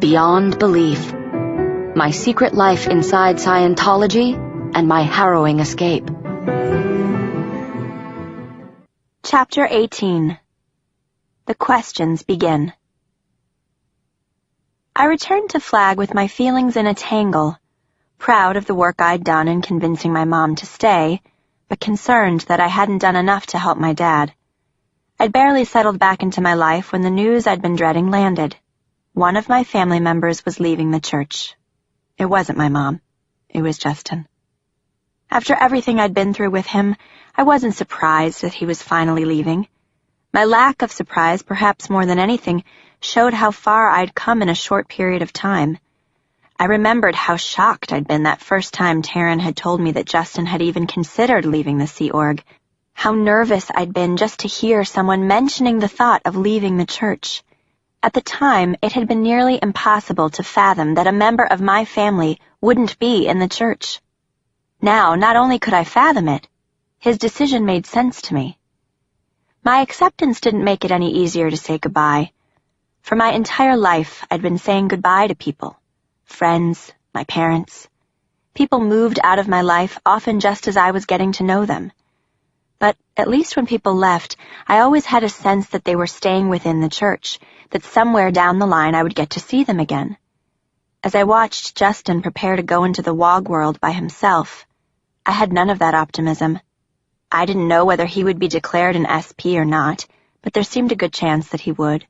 beyond belief. My secret life inside Scientology and my harrowing escape. Chapter 18. The questions begin. I returned to Flag with my feelings in a tangle, proud of the work I'd done in convincing my mom to stay, but concerned that I hadn't done enough to help my dad. I'd barely settled back into my life when the news I'd been dreading landed. One of my family members was leaving the church. It wasn't my mom. It was Justin. After everything I'd been through with him, I wasn't surprised that he was finally leaving. My lack of surprise, perhaps more than anything, showed how far I'd come in a short period of time. I remembered how shocked I'd been that first time Taryn had told me that Justin had even considered leaving the Sea Org. How nervous I'd been just to hear someone mentioning the thought of leaving the church. At the time, it had been nearly impossible to fathom that a member of my family wouldn't be in the church. Now, not only could I fathom it, his decision made sense to me. My acceptance didn't make it any easier to say goodbye. For my entire life, I'd been saying goodbye to people. Friends, my parents. People moved out of my life often just as I was getting to know them. But at least when people left, I always had a sense that they were staying within the church, that somewhere down the line I would get to see them again. As I watched Justin prepare to go into the WOG world by himself, I had none of that optimism. I didn't know whether he would be declared an SP or not, but there seemed a good chance that he would.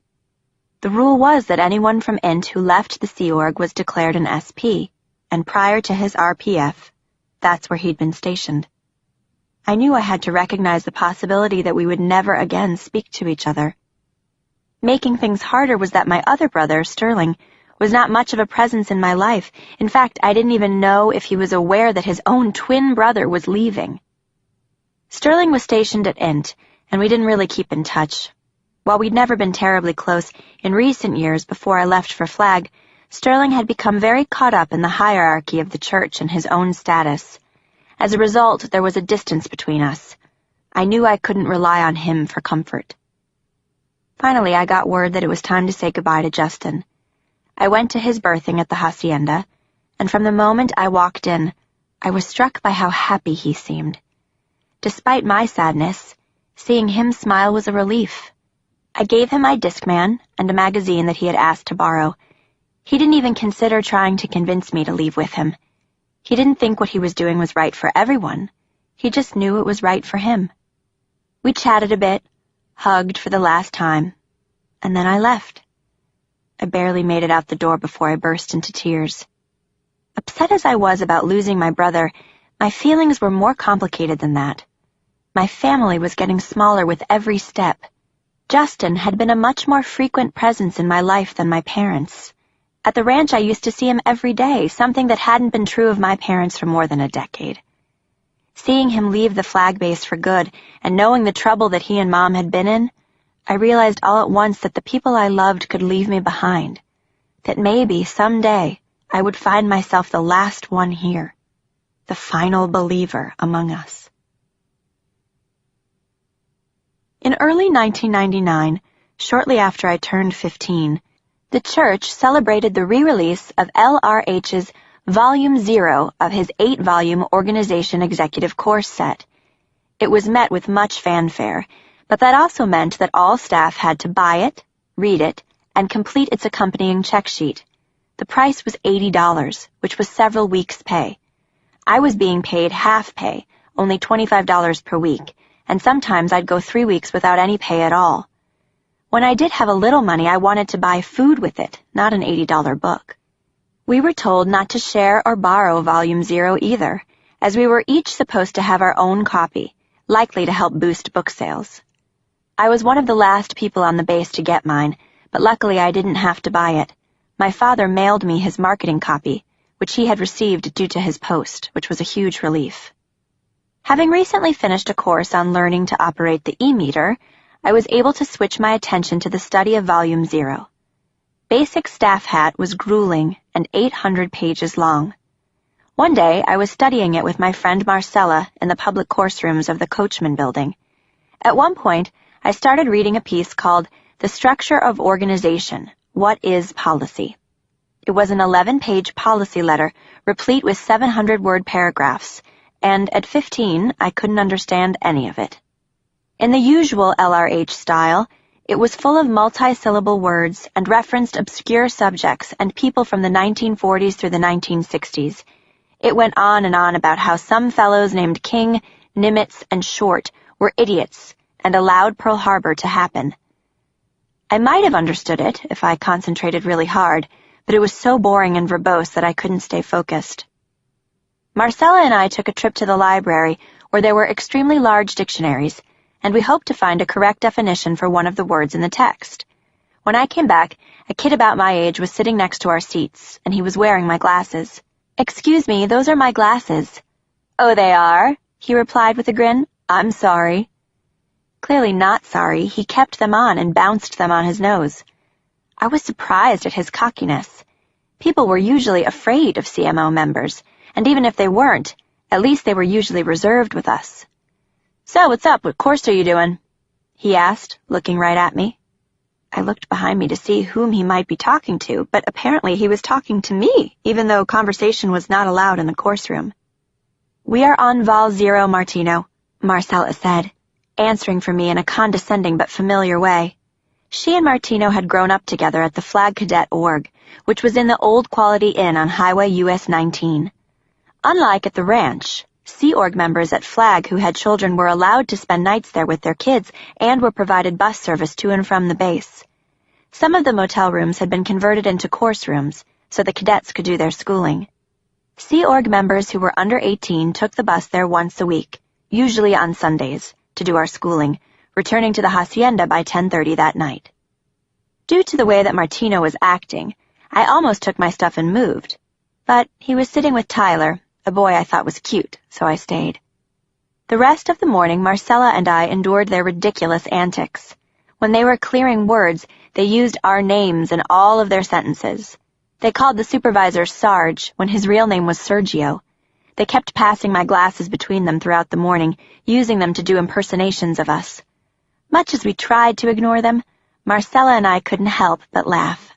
The rule was that anyone from INT who left the Sea Org was declared an SP, and prior to his RPF, that's where he'd been stationed. I knew I had to recognize the possibility that we would never again speak to each other. Making things harder was that my other brother, Sterling, was not much of a presence in my life. In fact, I didn't even know if he was aware that his own twin brother was leaving. Sterling was stationed at INT, and we didn't really keep in touch. While we'd never been terribly close, in recent years before I left for Flag, Sterling had become very caught up in the hierarchy of the church and his own status. As a result, there was a distance between us. I knew I couldn't rely on him for comfort. Finally, I got word that it was time to say goodbye to Justin. I went to his berthing at the hacienda, and from the moment I walked in, I was struck by how happy he seemed. Despite my sadness, seeing him smile was a relief. I gave him my Discman and a magazine that he had asked to borrow. He didn't even consider trying to convince me to leave with him. He didn't think what he was doing was right for everyone. He just knew it was right for him. We chatted a bit, hugged for the last time, and then I left. I barely made it out the door before I burst into tears. Upset as I was about losing my brother, my feelings were more complicated than that. My family was getting smaller with every step. Justin had been a much more frequent presence in my life than my parents. At the ranch I used to see him every day, something that hadn't been true of my parents for more than a decade. Seeing him leave the Flag base for good, and knowing the trouble that he and Mom had been in, I realized all at once that the people I loved could leave me behind. That maybe, someday, I would find myself the last one here. The final believer among us. In early 1999, shortly after I turned 15, the church celebrated the re-release of LRH's Volume 0 of his 8-volume Organization Executive Course set. It was met with much fanfare, but that also meant that all staff had to buy it, read it, and complete its accompanying check sheet. The price was $80, which was several weeks' pay. I was being paid half pay, only $25 per week, and sometimes I'd go 3 weeks without any pay at all. When I did have a little money, I wanted to buy food with it, not an $80 book. We were told not to share or borrow Volume 0 either, as we were each supposed to have our own copy, likely to help boost book sales. I was one of the last people on the base to get mine, but luckily I didn't have to buy it. My father mailed me his marketing copy, which he had received due to his post, which was a huge relief. Having recently finished a course on learning to operate the e-meter, I was able to switch my attention to the study of Volume 0. Basic Staff Hat was grueling and 800 pages long. One day, I was studying it with my friend Marcella in the public course rooms of the Coachman Building. At one point, I started reading a piece called The Structure of Organization, What is Policy? It was an 11-page policy letter, replete with 700-word paragraphs, and at 15, I couldn't understand any of it. In the usual LRH style, it was full of multi-syllable words and referenced obscure subjects and people from the 1940s through the 1960s. It went on and on about how some fellows named King, Nimitz, and Short were idiots and allowed Pearl Harbor to happen. I might have understood it if I concentrated really hard, but it was so boring and verbose that I couldn't stay focused. Marcella and I took a trip to the library where there were extremely large dictionaries, and we hoped to find a correct definition for one of the words in the text. When I came back, a kid about my age was sitting next to our seats, and he was wearing my glasses. "Excuse me, those are my glasses." "Oh, they are?" he replied with a grin. "I'm sorry." Clearly not sorry, he kept them on and bounced them on his nose. I was surprised at his cockiness. People were usually afraid of CMO members, and even if they weren't, at least they were usually reserved with us. "So, what's up? What course are you doing?" he asked, looking right at me. I looked behind me to see whom he might be talking to, but apparently he was talking to me, even though conversation was not allowed in the course room. "We are on Vol 0, Martino," Marcella said, answering for me in a condescending but familiar way. She and Martino had grown up together at the Flag Cadet Org, which was in the Old Quality Inn on Highway US 19. Unlike at the ranch, Sea Org members at Flag who had children were allowed to spend nights there with their kids and were provided bus service to and from the base. Some of the motel rooms had been converted into course rooms, so the cadets could do their schooling. Sea Org members who were under 18 took the bus there once a week, usually on Sundays, to do our schooling, returning to the hacienda by 10:30 that night. Due to the way that Martino was acting, I almost took my stuff and moved, but he was sitting with Tyler, a boy I thought was cute, so I stayed. The rest of the morning, Marcella and I endured their ridiculous antics. When they were clearing words, they used our names in all of their sentences. They called the supervisor Sarge when his real name was Sergio. They kept passing my glasses between them throughout the morning, using them to do impersonations of us. Much as we tried to ignore them, Marcella and I couldn't help but laugh.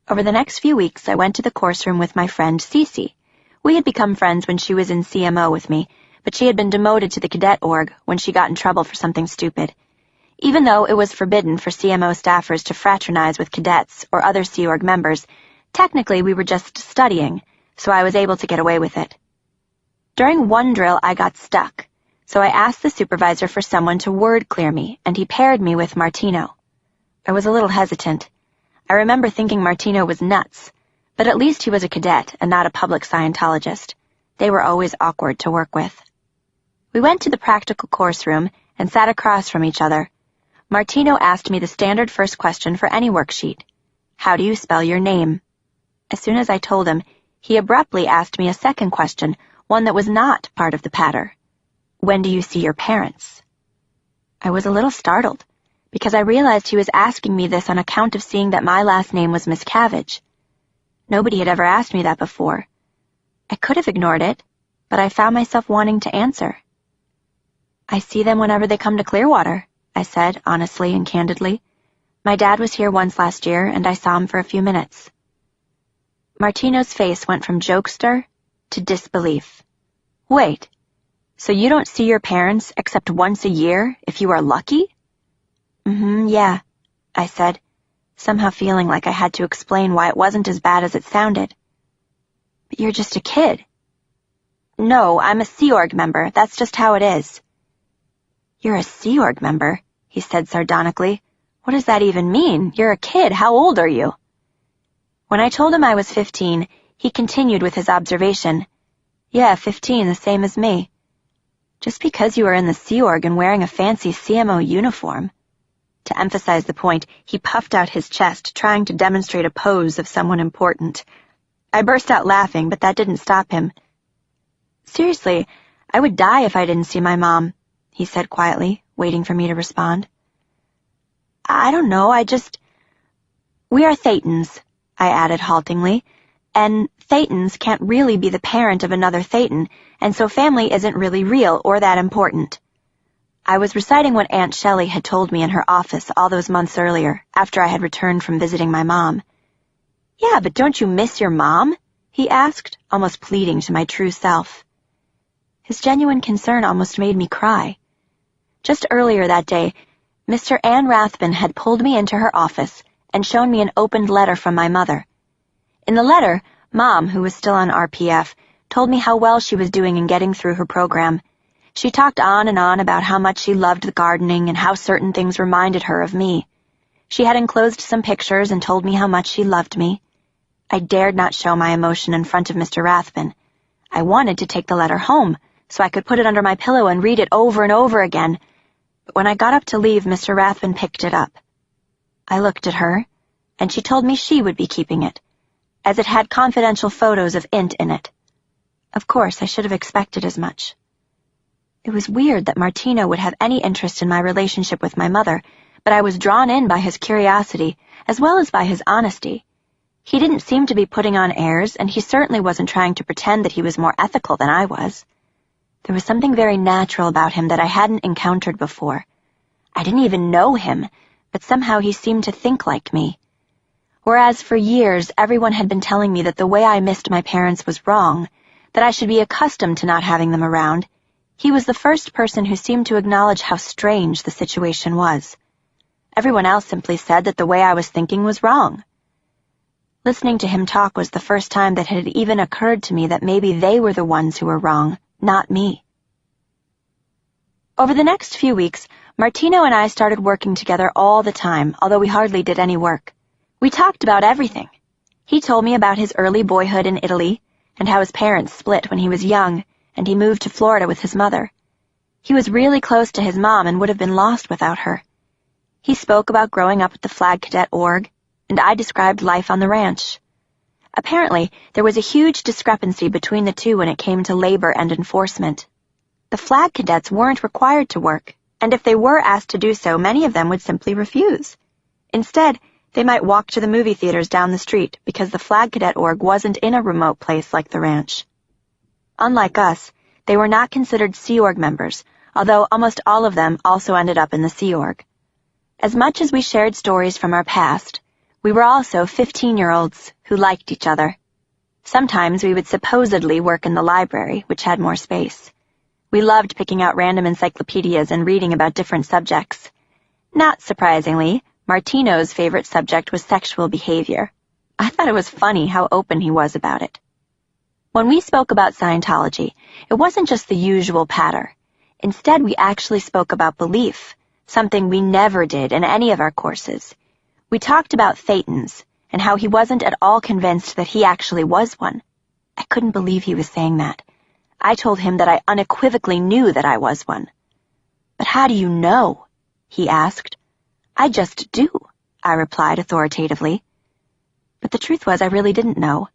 Over the next few weeks, I went to the course room with my friend Cece. We had become friends when she was in CMO with me, but she had been demoted to the cadet org when she got in trouble for something stupid. Even though it was forbidden for CMO staffers to fraternize with cadets or other Sea Org members, technically we were just studying, so I was able to get away with it. During one drill, I got stuck, so I asked the supervisor for someone to word clear me, and he paired me with Martino. I was a little hesitant. I remember thinking Martino was nuts, but at least he was a cadet and not a public Scientologist. They were always awkward to work with. We went to the practical course room and sat across from each other. Martino asked me the standard first question for any worksheet. "How do you spell your name?" As soon as I told him, he abruptly asked me a second question, one that was not part of the patter. "When do you see your parents?" I was a little startled, because I realized he was asking me this on account of seeing that my last name was Miscavige. Nobody had ever asked me that before. I could have ignored it, but I found myself wanting to answer. "I see them whenever they come to Clearwater," I said, honestly and candidly. "My dad was here once last year, and I saw him for a few minutes." Martino's face went from jokester to disbelief. "Wait, so you don't see your parents except once a year, if you are lucky?" Yeah, I said, somehow feeling like I had to explain why it wasn't as bad as it sounded. "But you're just a kid." "No, I'm a Sea Org member. That's just how it is." "You're a Sea Org member?" he said sardonically. "What does that even mean? You're a kid. How old are you?" When I told him I was 15, he continued with his observation. "Yeah, 15, the same as me. Just because you are in the Sea Org and wearing a fancy CMO uniform." To emphasize the point, he puffed out his chest, trying to demonstrate a pose of someone important. I burst out laughing, but that didn't stop him. "Seriously, I would die if I didn't see my mom," he said quietly, waiting for me to respond. "I don't know, We are Thetans," I added haltingly, "and Thetans can't really be the parent of another Thetan, and so family isn't really real or that important." I was reciting what Aunt Shelley had told me in her office all those months earlier, after I had returned from visiting my mom. "Yeah, but don't you miss your mom?" he asked, almost pleading to my true self. His genuine concern almost made me cry. Just earlier that day, Mr. Ann Rathbun had pulled me into her office and shown me an opened letter from my mother. In the letter, Mom, who was still on RPF, told me how well she was doing in getting through her program. She talked on and on about how much she loved the gardening and how certain things reminded her of me. She had enclosed some pictures and told me how much she loved me. I dared not show my emotion in front of Mr. Rathbun. I wanted to take the letter home so I could put it under my pillow and read it over and over again. But when I got up to leave, Mr. Rathbun picked it up. I looked at her, and she told me she would be keeping it, as it had confidential photos of Int in it. Of course, I should have expected as much. It was weird that Martino would have any interest in my relationship with my mother, but I was drawn in by his curiosity, as well as by his honesty. He didn't seem to be putting on airs, and he certainly wasn't trying to pretend that he was more ethical than I was. There was something very natural about him that I hadn't encountered before. I didn't even know him, but somehow he seemed to think like me. Whereas for years everyone had been telling me that the way I missed my parents was wrong, that I should be accustomed to not having them around, he was the first person who seemed to acknowledge how strange the situation was. Everyone else simply said that the way I was thinking was wrong. Listening to him talk was the first time that it had even occurred to me that maybe they were the ones who were wrong, not me. Over the next few weeks, Martino and I started working together all the time, although we hardly did any work. We talked about everything. He told me about his early boyhood in Italy, and how his parents split when he was young, and he moved to Florida with his mother. He was really close to his mom and would have been lost without her. He spoke about growing up at the Flag Cadet Org, and I described life on the ranch. Apparently, there was a huge discrepancy between the two when it came to labor and enforcement. The Flag Cadets weren't required to work, and if they were asked to do so, many of them would simply refuse. Instead, they might walk to the movie theaters down the street because the Flag Cadet Org wasn't in a remote place like the ranch. Unlike us, they were not considered Sea Org members, although almost all of them also ended up in the Sea Org. As much as we shared stories from our past, we were also 15-year-olds who liked each other. Sometimes we would supposedly work in the library, which had more space. We loved picking out random encyclopedias and reading about different subjects. Not surprisingly, Martino's favorite subject was sexual behavior. I thought it was funny how open he was about it. When we spoke about Scientology, it wasn't just the usual patter. Instead, we actually spoke about belief, something we never did in any of our courses. We talked about Thetans, and how he wasn't at all convinced that he actually was one. I couldn't believe he was saying that. I told him that I unequivocally knew that I was one. "But how do you know?" he asked. "I just do," I replied authoritatively. But the truth was I really didn't know.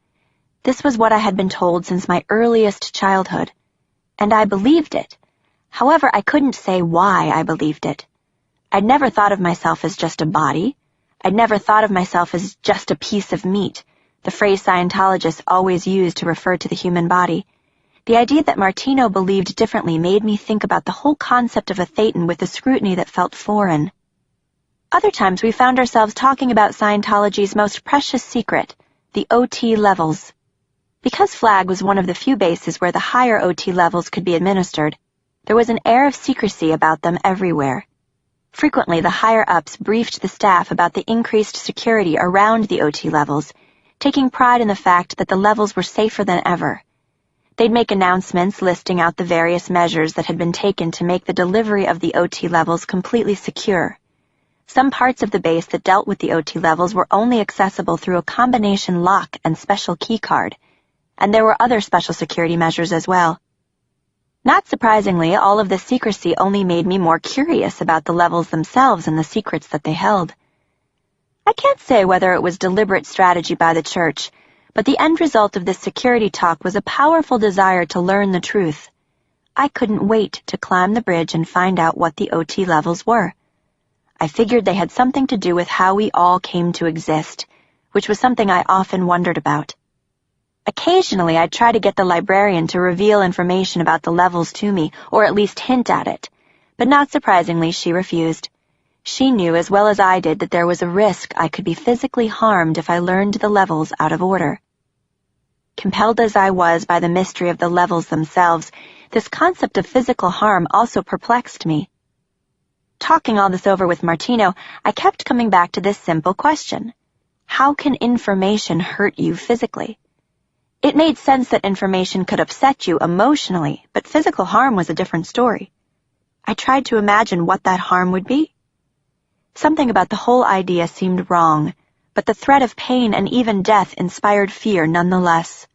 This was what I had been told since my earliest childhood, and I believed it. However, I couldn't say why I believed it. I'd never thought of myself as just a body. I'd never thought of myself as just a piece of meat, the phrase Scientologists always use to refer to the human body. The idea that Martino believed differently made me think about the whole concept of a Thetan with a scrutiny that felt foreign. Other times we found ourselves talking about Scientology's most precious secret, the OT levels. Because Flag was one of the few bases where the higher OT levels could be administered, there was an air of secrecy about them everywhere. Frequently, the higher-ups briefed the staff about the increased security around the OT levels, taking pride in the fact that the levels were safer than ever. They'd make announcements listing out the various measures that had been taken to make the delivery of the OT levels completely secure. Some parts of the base that dealt with the OT levels were only accessible through a combination lock and special key card, and there were other special security measures as well. Not surprisingly, all of this secrecy only made me more curious about the levels themselves and the secrets that they held. I can't say whether it was deliberate strategy by the church, but the end result of this security talk was a powerful desire to learn the truth. I couldn't wait to climb the bridge and find out what the OT levels were. I figured they had something to do with how we all came to exist, which was something I often wondered about. Occasionally, I'd try to get the librarian to reveal information about the levels to me, or at least hint at it, but not surprisingly, she refused. She knew as well as I did that there was a risk I could be physically harmed if I learned the levels out of order. Compelled as I was by the mystery of the levels themselves, this concept of physical harm also perplexed me. Talking all this over with Martino, I kept coming back to this simple question. How can information hurt you physically? It made sense that information could upset you emotionally, but physical harm was a different story. I tried to imagine what that harm would be. Something about the whole idea seemed wrong, but the threat of pain and even death inspired fear nonetheless.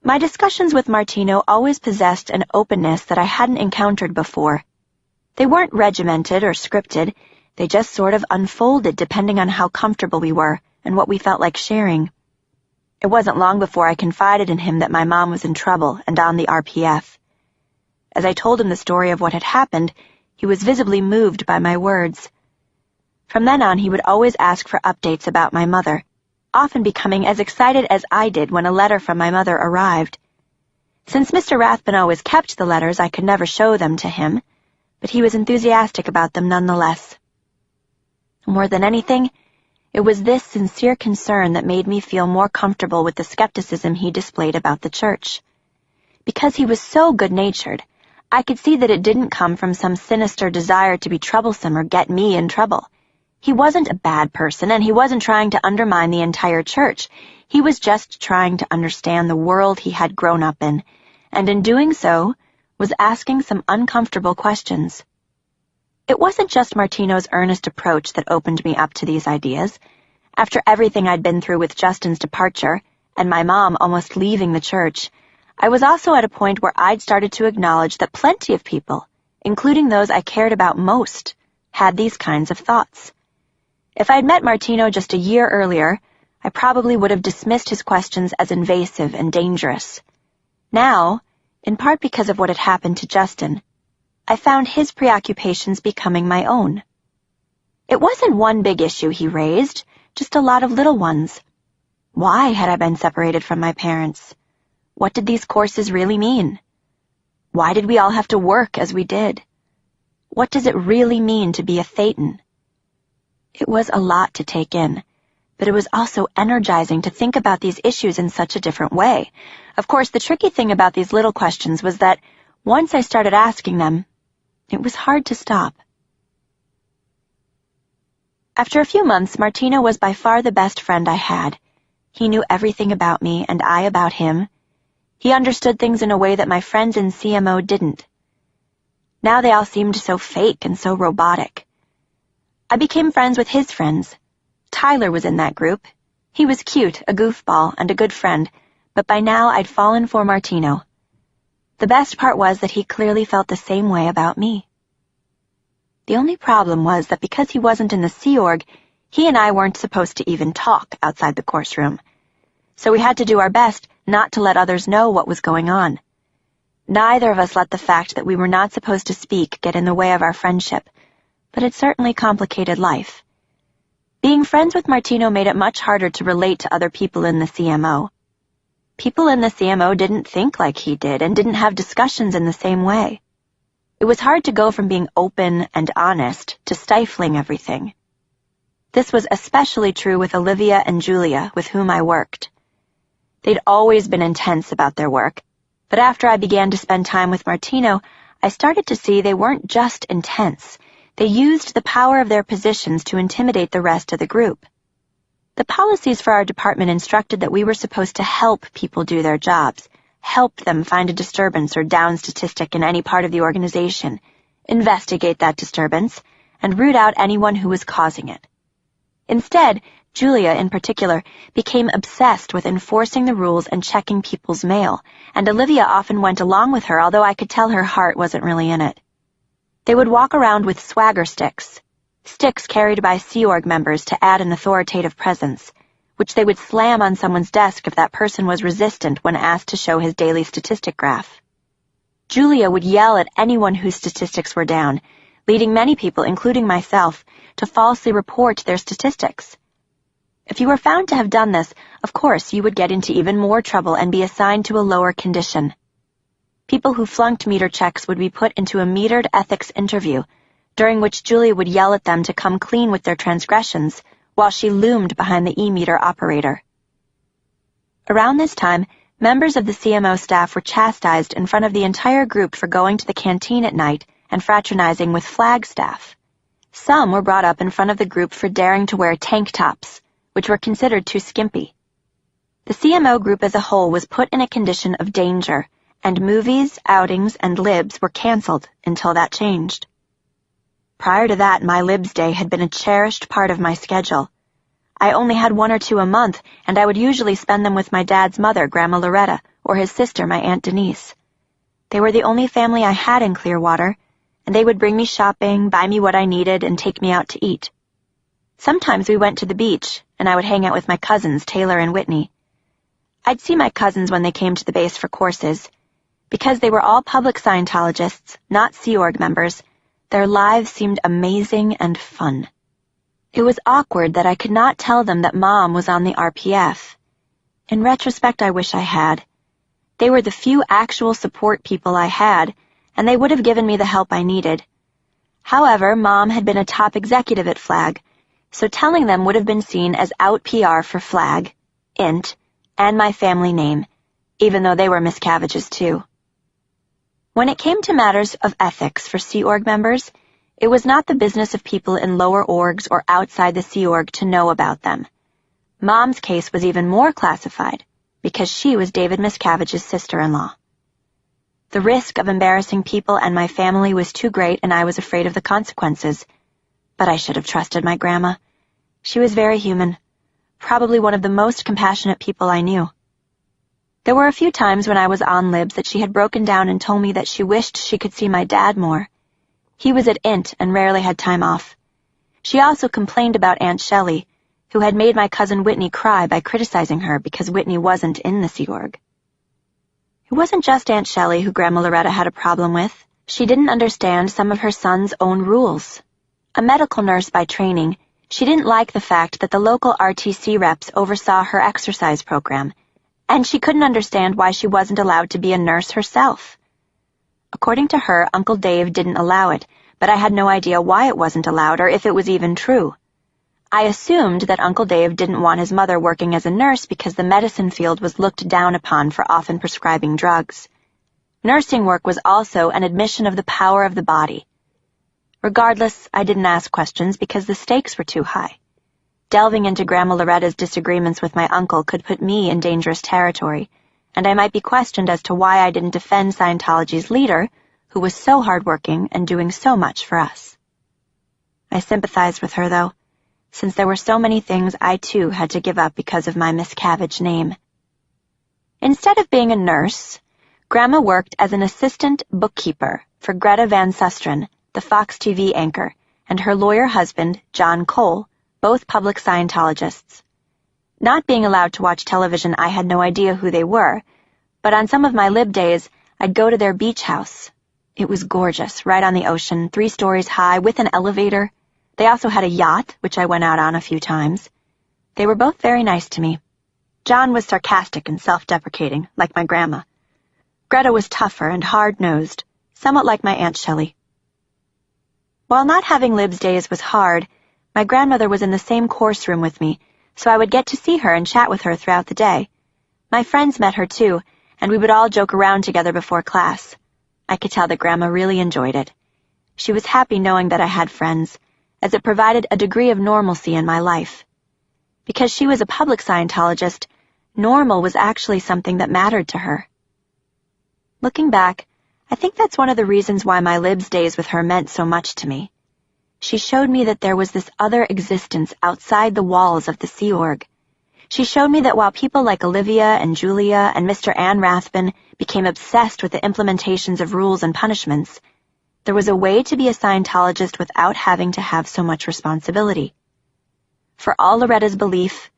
My discussions with Martino always possessed an openness that I hadn't encountered before. They weren't regimented or scripted, they just sort of unfolded depending on how comfortable we were and what we felt like sharing. It wasn't long before I confided in him that my mom was in trouble and on the RPF. As I told him the story of what had happened, he was visibly moved by my words. From then on, he would always ask for updates about my mother, often becoming as excited as I did when a letter from my mother arrived. Since Mr. Rathbun always kept the letters, I could never show them to him, but he was enthusiastic about them nonetheless. More than anything, it was this sincere concern that made me feel more comfortable with the skepticism he displayed about the church. Because he was so good-natured, I could see that it didn't come from some sinister desire to be troublesome or get me in trouble. He wasn't a bad person, and he wasn't trying to undermine the entire church. He was just trying to understand the world he had grown up in, and in doing so, was asking some uncomfortable questions. It wasn't just Martino's earnest approach that opened me up to these ideas. After everything I'd been through with Justin's departure, and my mom almost leaving the church, I was also at a point where I'd started to acknowledge that plenty of people, including those I cared about most, had these kinds of thoughts. If I'd met Martino just a year earlier, I probably would have dismissed his questions as invasive and dangerous. Now, in part because of what had happened to Justin, I found his preoccupations becoming my own. It wasn't one big issue he raised, just a lot of little ones. Why had I been separated from my parents? What did these courses really mean? Why did we all have to work as we did? What does it really mean to be a Thetan? It was a lot to take in, but it was also energizing to think about these issues in such a different way. Of course, the tricky thing about these little questions was that once I started asking them, it was hard to stop. After a few months, Martino was by far the best friend I had. He knew everything about me, and I about him. He understood things in a way that my friends in CMO didn't. Now they all seemed so fake and so robotic. I became friends with his friends. Tyler was in that group. He was cute, a goofball, and a good friend, but by now I'd fallen for Martino. The best part was that he clearly felt the same way about me. The only problem was that because he wasn't in the Sea Org, he and I weren't supposed to even talk outside the course room. So we had to do our best not to let others know what was going on. Neither of us let the fact that we were not supposed to speak get in the way of our friendship, but it certainly complicated life. Being friends with Martino made it much harder to relate to other people in the CMO. People in the CMO didn't think like he did and didn't have discussions in the same way. It was hard to go from being open and honest to stifling everything. This was especially true with Olivia and Julia, with whom I worked. They'd always been intense about their work, but after I began to spend time with Martino, I started to see they weren't just intense. They used the power of their positions to intimidate the rest of the group. The policies for our department instructed that we were supposed to help people do their jobs, help them find a disturbance or down statistic in any part of the organization, investigate that disturbance, and root out anyone who was causing it. Instead, Julia, in particular, became obsessed with enforcing the rules and checking people's mail, and Olivia often went along with her, although I could tell her heart wasn't really in it. They would walk around with swagger sticks carried by Sea Org members to add an authoritative presence, which they would slam on someone's desk if that person was resistant when asked to show his daily statistic graph. Julia would yell at anyone whose statistics were down, leading many people, including myself, to falsely report their statistics. If you were found to have done this, of course you would get into even more trouble and be assigned to a lower condition. People who flunked meter checks would be put into a metered ethics interview, during which Julia would yell at them to come clean with their transgressions while she loomed behind the e-meter operator. Around this time, members of the CMO staff were chastised in front of the entire group for going to the canteen at night and fraternizing with flag staff. Some were brought up in front of the group for daring to wear tank tops, which were considered too skimpy. The CMO group as a whole was put in a condition of danger, and movies, outings, and libs were canceled until that changed. Prior to that, my libs day had been a cherished part of my schedule. I only had 1 or 2 a month, and I would usually spend them with my dad's mother, Grandma Loretta, or his sister, my Aunt Denise. They were the only family I had in Clearwater, and they would bring me shopping, buy me what I needed, and take me out to eat. Sometimes we went to the beach, and I would hang out with my cousins, Taylor and Whitney. I'd see my cousins when they came to the base for courses. Because they were all public Scientologists, not Sea Org members, their lives seemed amazing and fun. It was awkward that I could not tell them that Mom was on the RPF. In retrospect, I wish I had. They were the few actual support people I had, and they would have given me the help I needed. However, Mom had been a top executive at FLAG, so telling them would have been seen as out PR for FLAG, INT, and my family name, even though they were Miscavage's too. When it came to matters of ethics for Sea Org members, it was not the business of people in lower orgs or outside the Sea Org to know about them. Mom's case was even more classified, because she was David Miscavage's sister-in-law. The risk of embarrassing people and my family was too great, and I was afraid of the consequences. But I should have trusted my grandma. She was very human, probably one of the most compassionate people I knew. There were a few times when I was on libs that she had broken down and told me that she wished she could see my dad more. He was at INT and rarely had time off. She also complained about Aunt Shelley, who had made my cousin Whitney cry by criticizing her because Whitney wasn't in the Sea Org. It wasn't just Aunt Shelley who Grandma Loretta had a problem with. She didn't understand some of her son's own rules. A medical nurse by training, she didn't like the fact that the local RTC reps oversaw her exercise program, and she couldn't understand why she wasn't allowed to be a nurse herself. According to her, Uncle Dave didn't allow it, but I had no idea why it wasn't allowed or if it was even true. I assumed that Uncle Dave didn't want his mother working as a nurse because the medicine field was looked down upon for often prescribing drugs. Nursing work was also an admission of the power of the body. Regardless, I didn't ask questions because the stakes were too high. Delving into Grandma Loretta's disagreements with my uncle could put me in dangerous territory, and I might be questioned as to why I didn't defend Scientology's leader, who was so hardworking and doing so much for us. I sympathized with her, though, since there were so many things I too had to give up because of my Miscavige name. Instead of being a nurse, Grandma worked as an assistant bookkeeper for Greta Van Susteren, the Fox TV anchor, and her lawyer husband, John Cole, both public Scientologists. Not being allowed to watch television, I had no idea who they were, but on some of my lib days, I'd go to their beach house. It was gorgeous, right on the ocean, 3 stories high, with an elevator. They also had a yacht, which I went out on a few times. They were both very nice to me. John was sarcastic and self-deprecating, like my grandma. Greta was tougher and hard-nosed, somewhat like my Aunt Shelley. While not having libs days was hard, my grandmother was in the same course room with me, so I would get to see her and chat with her throughout the day. My friends met her too, and we would all joke around together before class. I could tell that Grandma really enjoyed it. She was happy knowing that I had friends, as it provided a degree of normalcy in my life. Because she was a public Scientologist, normal was actually something that mattered to her. Looking back, I think that's one of the reasons why my libs days with her meant so much to me. She showed me that there was this other existence outside the walls of the Sea Org. She showed me that while people like Olivia and Julia and Mr. Ann Rathbun became obsessed with the implementations of rules and punishments, there was a way to be a Scientologist without having to have so much responsibility. For all Loretta's belief,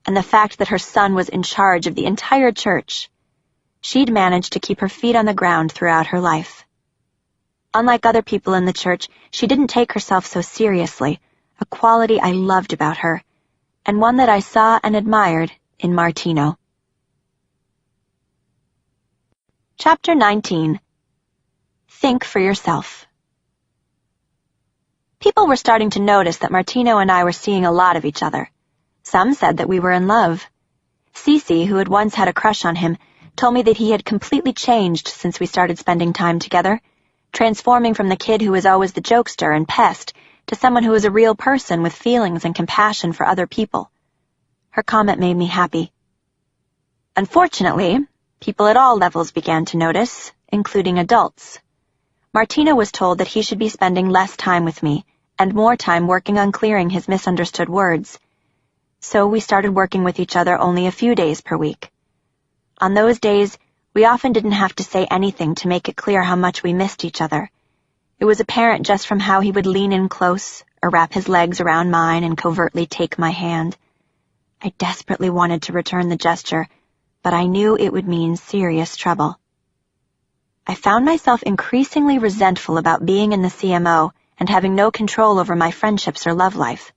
and the fact that her son was in charge of the entire church, she'd managed to keep her feet on the ground throughout her life. Unlike other people in the church, she didn't take herself so seriously, a quality I loved about her, and one that I saw and admired in Martino. Chapter 19. Think for yourself. People were starting to notice that Martino and I were seeing a lot of each other. Some said that we were in love. Cece, who had once had a crush on him, told me that he had completely changed since we started spending time together, transforming from the kid who was always the jokester and pest to someone who was a real person with feelings and compassion for other people. Her comment made me happy. Unfortunately, people at all levels began to notice, including adults. Martino was told that he should be spending less time with me and more time working on clearing his misunderstood words. So we started working with each other only a few days per week. On those days, we often didn't have to say anything to make it clear how much we missed each other. It was apparent just from how he would lean in close or wrap his legs around mine and covertly take my hand. I desperately wanted to return the gesture, but I knew it would mean serious trouble. I found myself increasingly resentful about being in the CMO and having no control over my friendships or love life.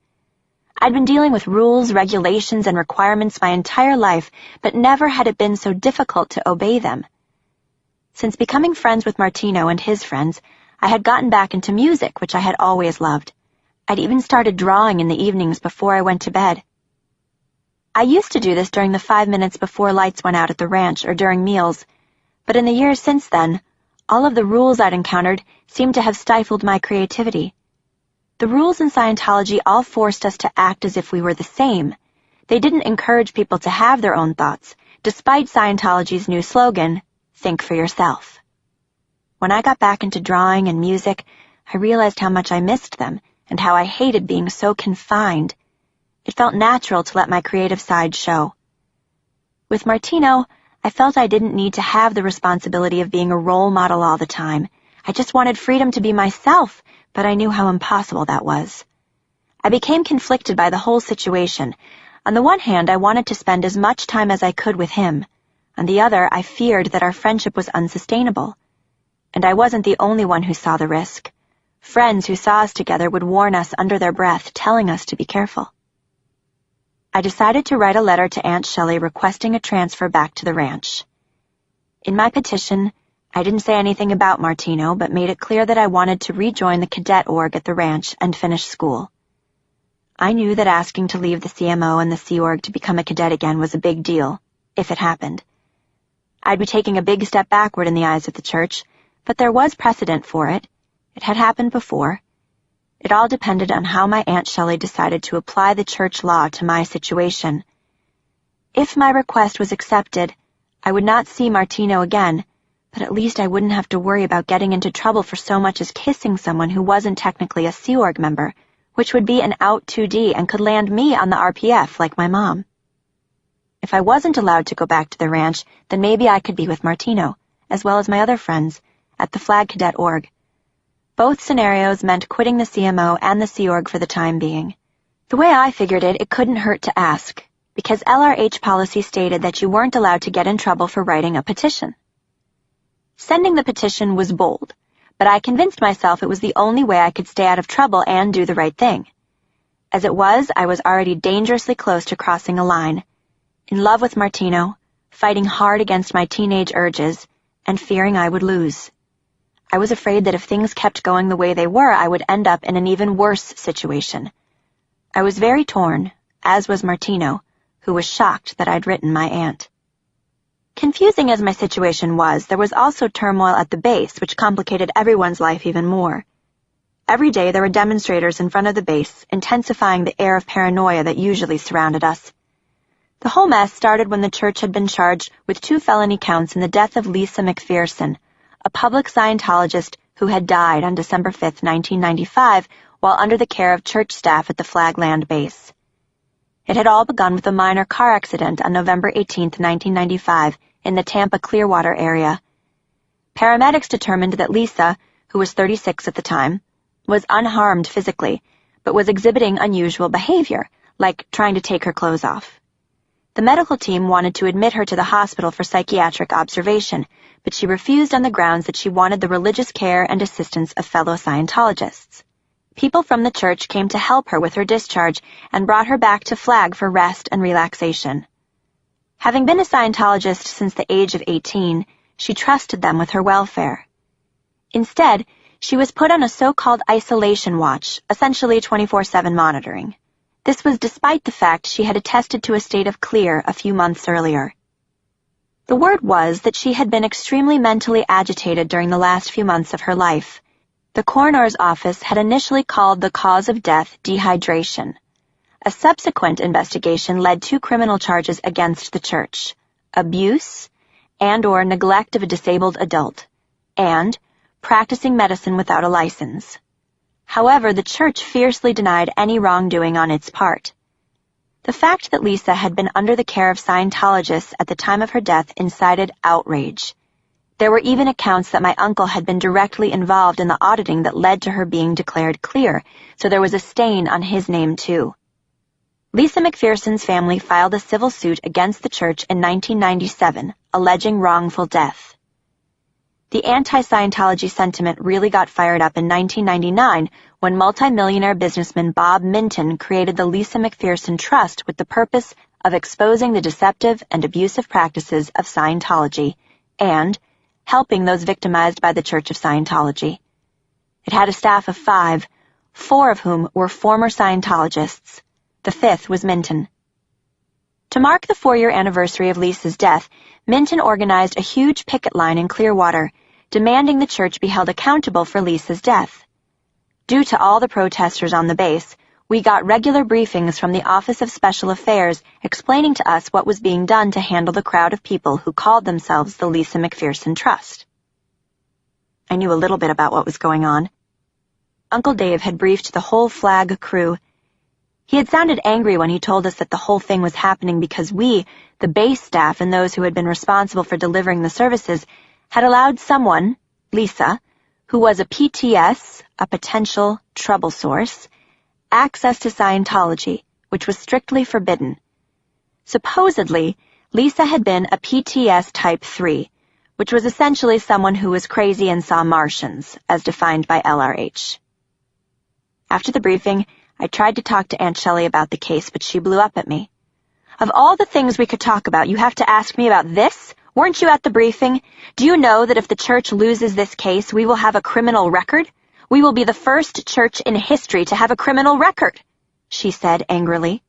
I'd been dealing with rules, regulations, and requirements my entire life, but never had it been so difficult to obey them. Since becoming friends with Martino and his friends, I had gotten back into music, which I had always loved. I'd even started drawing in the evenings before I went to bed. I used to do this during the 5 minutes before lights went out at the ranch or during meals, but in the years since then, all of the rules I'd encountered seemed to have stifled my creativity. The rules in Scientology all forced us to act as if we were the same. They didn't encourage people to have their own thoughts, despite Scientology's new slogan, "Think for yourself." When I got back into drawing and music, I realized how much I missed them and how I hated being so confined. It felt natural to let my creative side show. With Martino, I felt I didn't need to have the responsibility of being a role model all the time. I just wanted freedom to be myself, but I knew how impossible that was. I became conflicted by the whole situation. On the one hand, I wanted to spend as much time as I could with him. On the other, I feared that our friendship was unsustainable. And I wasn't the only one who saw the risk. Friends who saw us together would warn us under their breath, telling us to be careful. I decided to write a letter to Aunt Shelley requesting a transfer back to the ranch. In my petition, I didn't say anything about Martino, but made it clear that I wanted to rejoin the cadet org at the ranch and finish school. I knew that asking to leave the CMO and the Sea Org to become a cadet again was a big deal, if it happened. I'd be taking a big step backward in the eyes of the church, but there was precedent for it. It had happened before. It all depended on how my Aunt Shelley decided to apply the church law to my situation. If my request was accepted, I would not see Martino again, but at least I wouldn't have to worry about getting into trouble for so much as kissing someone who wasn't technically a Sea Org member, which would be an out 2D and could land me on the RPF like my mom. If I wasn't allowed to go back to the ranch, then maybe I could be with Martino, as well as my other friends, at the Flag Cadet Org. Both scenarios meant quitting the CMO and the Sea Org for the time being. The way I figured it, it couldn't hurt to ask, because LRH policy stated that you weren't allowed to get in trouble for writing a petition. Sending the petition was bold, but I convinced myself it was the only way I could stay out of trouble and do the right thing. As it was, I was already dangerously close to crossing a line, in love with Martino, fighting hard against my teenage urges, and fearing I would lose. I was afraid that if things kept going the way they were, I would end up in an even worse situation. I was very torn, as was Martino, who was shocked that I'd written my aunt. Confusing as my situation was, there was also turmoil at the base, which complicated everyone's life even more. Every day there were demonstrators in front of the base, intensifying the air of paranoia that usually surrounded us. The whole mess started when the church had been charged with 2 felony counts in the death of Lisa McPherson, a public Scientologist who had died on December 5, 1995, while under the care of church staff at the Flagland base. It had all begun with a minor car accident on November 18, 1995, in the Tampa-Clearwater area. Paramedics determined that Lisa, who was 36 at the time, was unharmed physically, but was exhibiting unusual behavior, like trying to take her clothes off. The medical team wanted to admit her to the hospital for psychiatric observation, but she refused on the grounds that she wanted the religious care and assistance of fellow Scientologists. People from the church came to help her with her discharge and brought her back to Flag for rest and relaxation. Having been a Scientologist since the age of 18, she trusted them with her welfare. Instead, She was put on a so-called isolation watch, essentially 24/7 monitoring. This was despite the fact she had attested to a state of clear a few months earlier. The word was that she had been extremely mentally agitated during the last few months of her life. The coroner's office had initially called the cause of death dehydration. A subsequent investigation led 2 criminal charges against the church: abuse and/or neglect of a disabled adult, and practicing medicine without a license. However, the church fiercely denied any wrongdoing on its part. The fact that Lisa had been under the care of Scientologists at the time of her death incited outrage. There were even accounts that my uncle had been directly involved in the auditing that led to her being declared clear, so there was a stain on his name too. Lisa McPherson's family filed a civil suit against the church in 1997, alleging wrongful death. The anti-Scientology sentiment really got fired up in 1999 when multimillionaire businessman Bob Minton created the Lisa McPherson Trust with the purpose of exposing the deceptive and abusive practices of Scientology and helping those victimized by the Church of Scientology. It had a staff of 5, 4 of whom were former Scientologists. The 5th was Minton. To mark the 4-year anniversary of Lisa's death, Minton organized a huge picket line in Clearwater, demanding the church be held accountable for Lisa's death. Due to all the protesters on the base, we got regular briefings from the Office of Special Affairs explaining to us what was being done to handle the crowd of people who called themselves the Lisa McPherson Trust. I knew a little bit about what was going on. Uncle Dave had briefed the whole Flag crew. He had sounded angry when he told us that the whole thing was happening because we, the base staff and those who had been responsible for delivering the services, had allowed someone, Lisa, who was a PTS, a potential trouble source, access to Scientology, which was strictly forbidden. Supposedly, Lisa had been a PTS Type 3, which was essentially someone who was crazy and saw Martians, as defined by LRH. After the briefing, I tried to talk to Aunt Shelley about the case, but she blew up at me. "Of all the things we could talk about, you have to ask me about this? Weren't you at the briefing? Do you know that if the church loses this case, we will have a criminal record? We will be the first church in history to have a criminal record," she said angrily.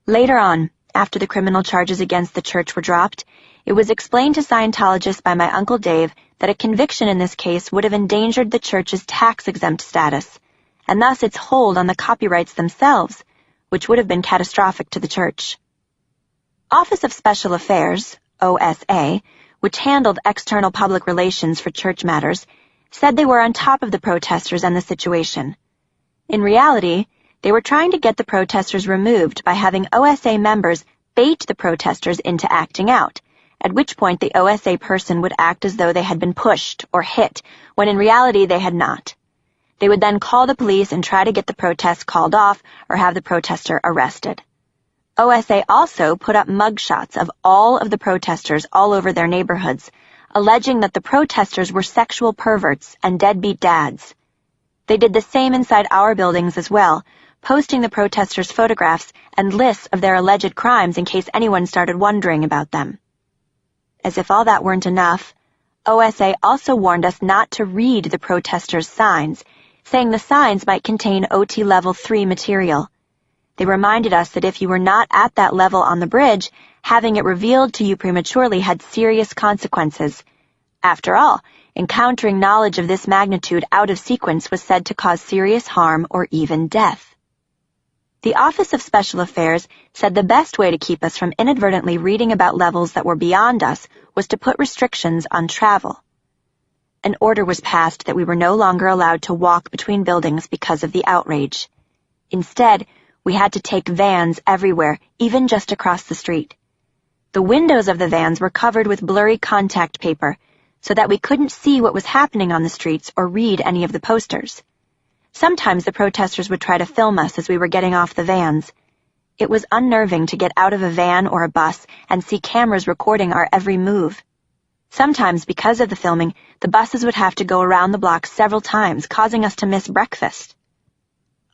Later on, after the criminal charges against the church were dropped, it was explained to Scientologists by my Uncle Dave that a conviction in this case would have endangered the church's tax-exempt status, and thus its hold on the copyrights themselves, which would have been catastrophic to the church. Office of Special Affairs, OSA, which handled external public relations for church matters, said they were on top of the protesters and the situation. In reality, they were trying to get the protesters removed by having OSA members bait the protesters into acting out, at which point the OSA person would act as though they had been pushed or hit, when in reality they had not. They would then call the police and try to get the protest called off or have the protester arrested. OSA also put up mugshots of all of the protesters all over their neighborhoods, alleging that the protesters were sexual perverts and deadbeat dads. They did the same inside our buildings as well, posting the protesters' photographs and lists of their alleged crimes in case anyone started wondering about them. As if all that weren't enough, OSA also warned us not to read the protesters' signs, saying the signs might contain OT Level 3 material. They reminded us that if you were not at that level on the bridge, having it revealed to you prematurely had serious consequences. After all, encountering knowledge of this magnitude out of sequence was said to cause serious harm or even death. The Office of Special Affairs said the best way to keep us from inadvertently reading about levels that were beyond us was to put restrictions on travel. An order was passed that we were no longer allowed to walk between buildings because of the outrage. Instead, we had to take vans everywhere, even just across the street. The windows of the vans were covered with blurry contact paper, so that we couldn't see what was happening on the streets or read any of the posters. Sometimes the protesters would try to film us as we were getting off the vans. It was unnerving to get out of a van or a bus and see cameras recording our every move. Sometimes, because of the filming, the buses would have to go around the block several times, causing us to miss breakfast.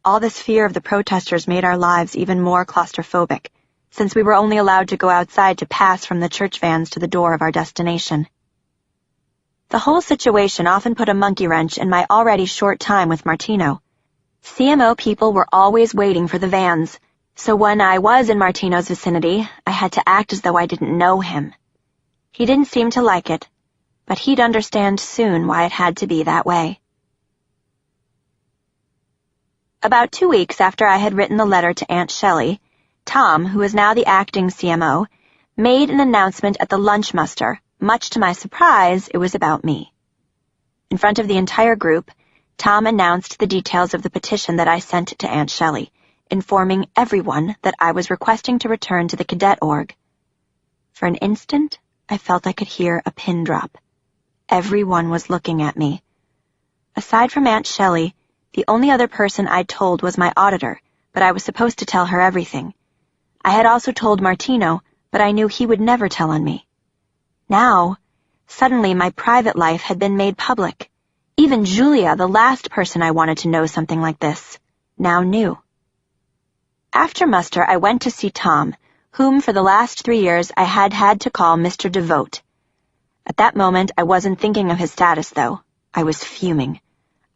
All this fear of the protesters made our lives even more claustrophobic, since we were only allowed to go outside to pass from the church vans to the door of our destination. The whole situation often put a monkey wrench in my already short time with Martino. CMO people were always waiting for the vans, so when I was in Martino's vicinity, I had to act as though I didn't know him. He didn't seem to like it, but he'd understand soon why it had to be that way. About 2 weeks after I had written the letter to Aunt Shelley, Tom, who is now the acting CMO, made an announcement at the lunch muster. Much to my surprise, it was about me. In front of the entire group, Tom announced the details of the petition that I sent to Aunt Shelley, informing everyone that I was requesting to return to the cadet org. For an instant, I felt I could hear a pin drop. Everyone was looking at me. Aside from Aunt Shelley, the only other person I'd told was my auditor, but I was supposed to tell her everything. I had also told Martino, but I knew he would never tell on me. Now, suddenly my private life had been made public. Even Julia, the last person I wanted to know something like this, now knew. After muster, I went to see Tom, whom for the last 3 years I had had to call Mr. Devote. At that moment, I wasn't thinking of his status, though. I was fuming.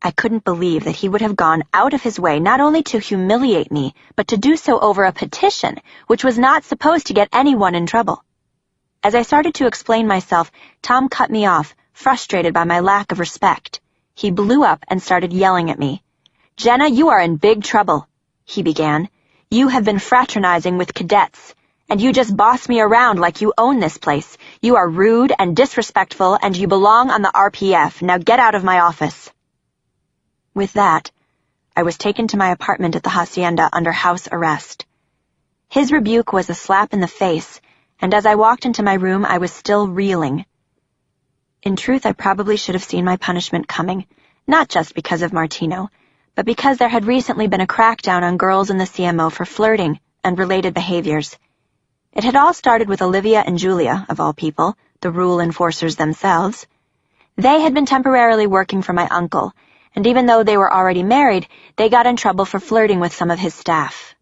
I couldn't believe that he would have gone out of his way not only to humiliate me, but to do so over a petition, which was not supposed to get anyone in trouble. As I started to explain myself, Tom cut me off, frustrated by my lack of respect. He blew up and started yelling at me. "Jenna, you are in big trouble," he began. "You have been fraternizing with cadets, and you just boss me around like you own this place. You are rude and disrespectful, and you belong on the RPF. Now get out of my office." With that, I was taken to my apartment at the hacienda under house arrest. His rebuke was a slap in the face, and as I walked into my room, I was still reeling. In truth, I probably should have seen my punishment coming, not just because of Martino, but because there had recently been a crackdown on girls in the CMO for flirting and related behaviors. It had all started with Olivia and Julia, of all people, the rule enforcers themselves. They had been temporarily working for my uncle, and even though they were already married, they got in trouble for flirting with some of his staff.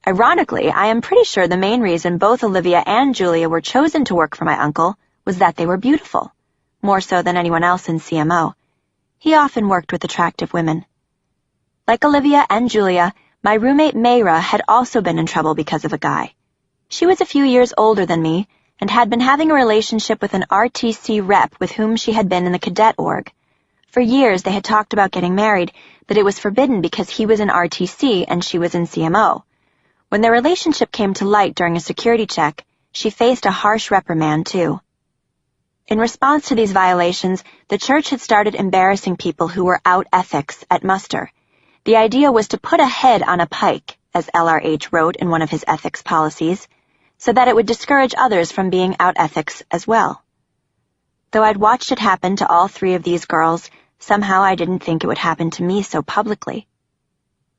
Ironically, I am pretty sure the main reason both Olivia and Julia were chosen to work for my uncle was that they were beautiful, more so than anyone else in CMO. He often worked with attractive women. Like Olivia and Julia, my roommate Mayra had also been in trouble because of a guy. She was a few years older than me and had been having a relationship with an RTC rep with whom she had been in the cadet org. For years they had talked about getting married, but it was forbidden because he was in RTC and she was in CMO. When their relationship came to light during a security check, she faced a harsh reprimand too. In response to these violations, the church had started embarrassing people who were out ethics at muster. The idea was to put a head on a pike, as LRH wrote in one of his ethics policies, so that it would discourage others from being out ethics as well. Though I'd watched it happen to all 3 of these girls, somehow I didn't think it would happen to me so publicly.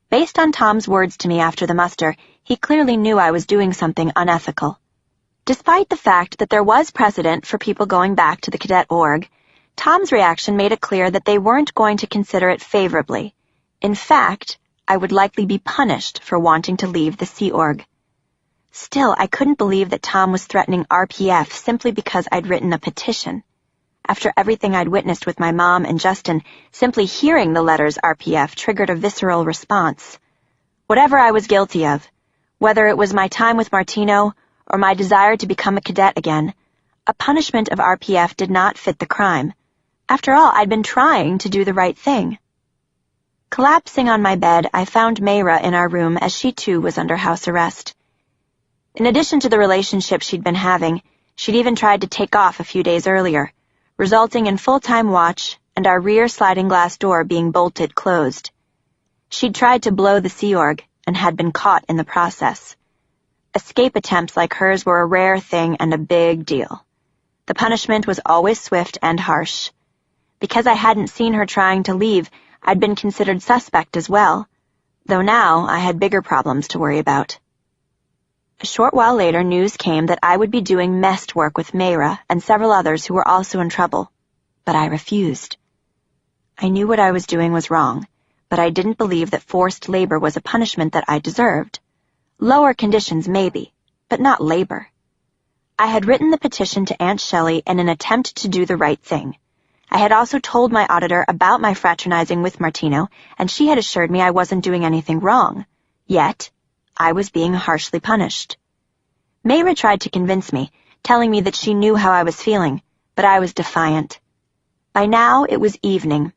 Based on Tom's words to me after the muster, he clearly knew I was doing something unethical. Despite the fact that there was precedent for people going back to the cadet org, Tom's reaction made it clear that they weren't going to consider it favorably. In fact, I would likely be punished for wanting to leave the Sea Org. Still, I couldn't believe that Tom was threatening RPF simply because I'd written a petition. After everything I'd witnessed with my mom and Justin, simply hearing the letters RPF triggered a visceral response. Whatever I was guilty of, whether it was my time with Martino or my desire to become a cadet again, a punishment of RPF did not fit the crime. After all, I'd been trying to do the right thing. Collapsing on my bed, I found Mayra in our room as she too was under house arrest. In addition to the relationship she'd been having, she'd even tried to take off a few days earlier, resulting in full-time watch and our rear sliding glass door being bolted closed. She'd tried to blow the Sea Org and had been caught in the process. Escape attempts like hers were a rare thing and a big deal. The punishment was always swift and harsh. Because I hadn't seen her trying to leave, I'd been considered suspect as well, though now I had bigger problems to worry about. A short while later, news came that I would be doing messed work with Mayra and several others who were also in trouble, but I refused. I knew what I was doing was wrong, but I didn't believe that forced labor was a punishment that I deserved. Lower conditions maybe, but not labor. I had written the petition to Aunt Shelley in an attempt to do the right thing. I had also told my auditor about my fraternizing with Martino, and she had assured me I wasn't doing anything wrong. Yet, I was being harshly punished. Mayra tried to convince me, telling me that she knew how I was feeling, but I was defiant. By now, it was evening.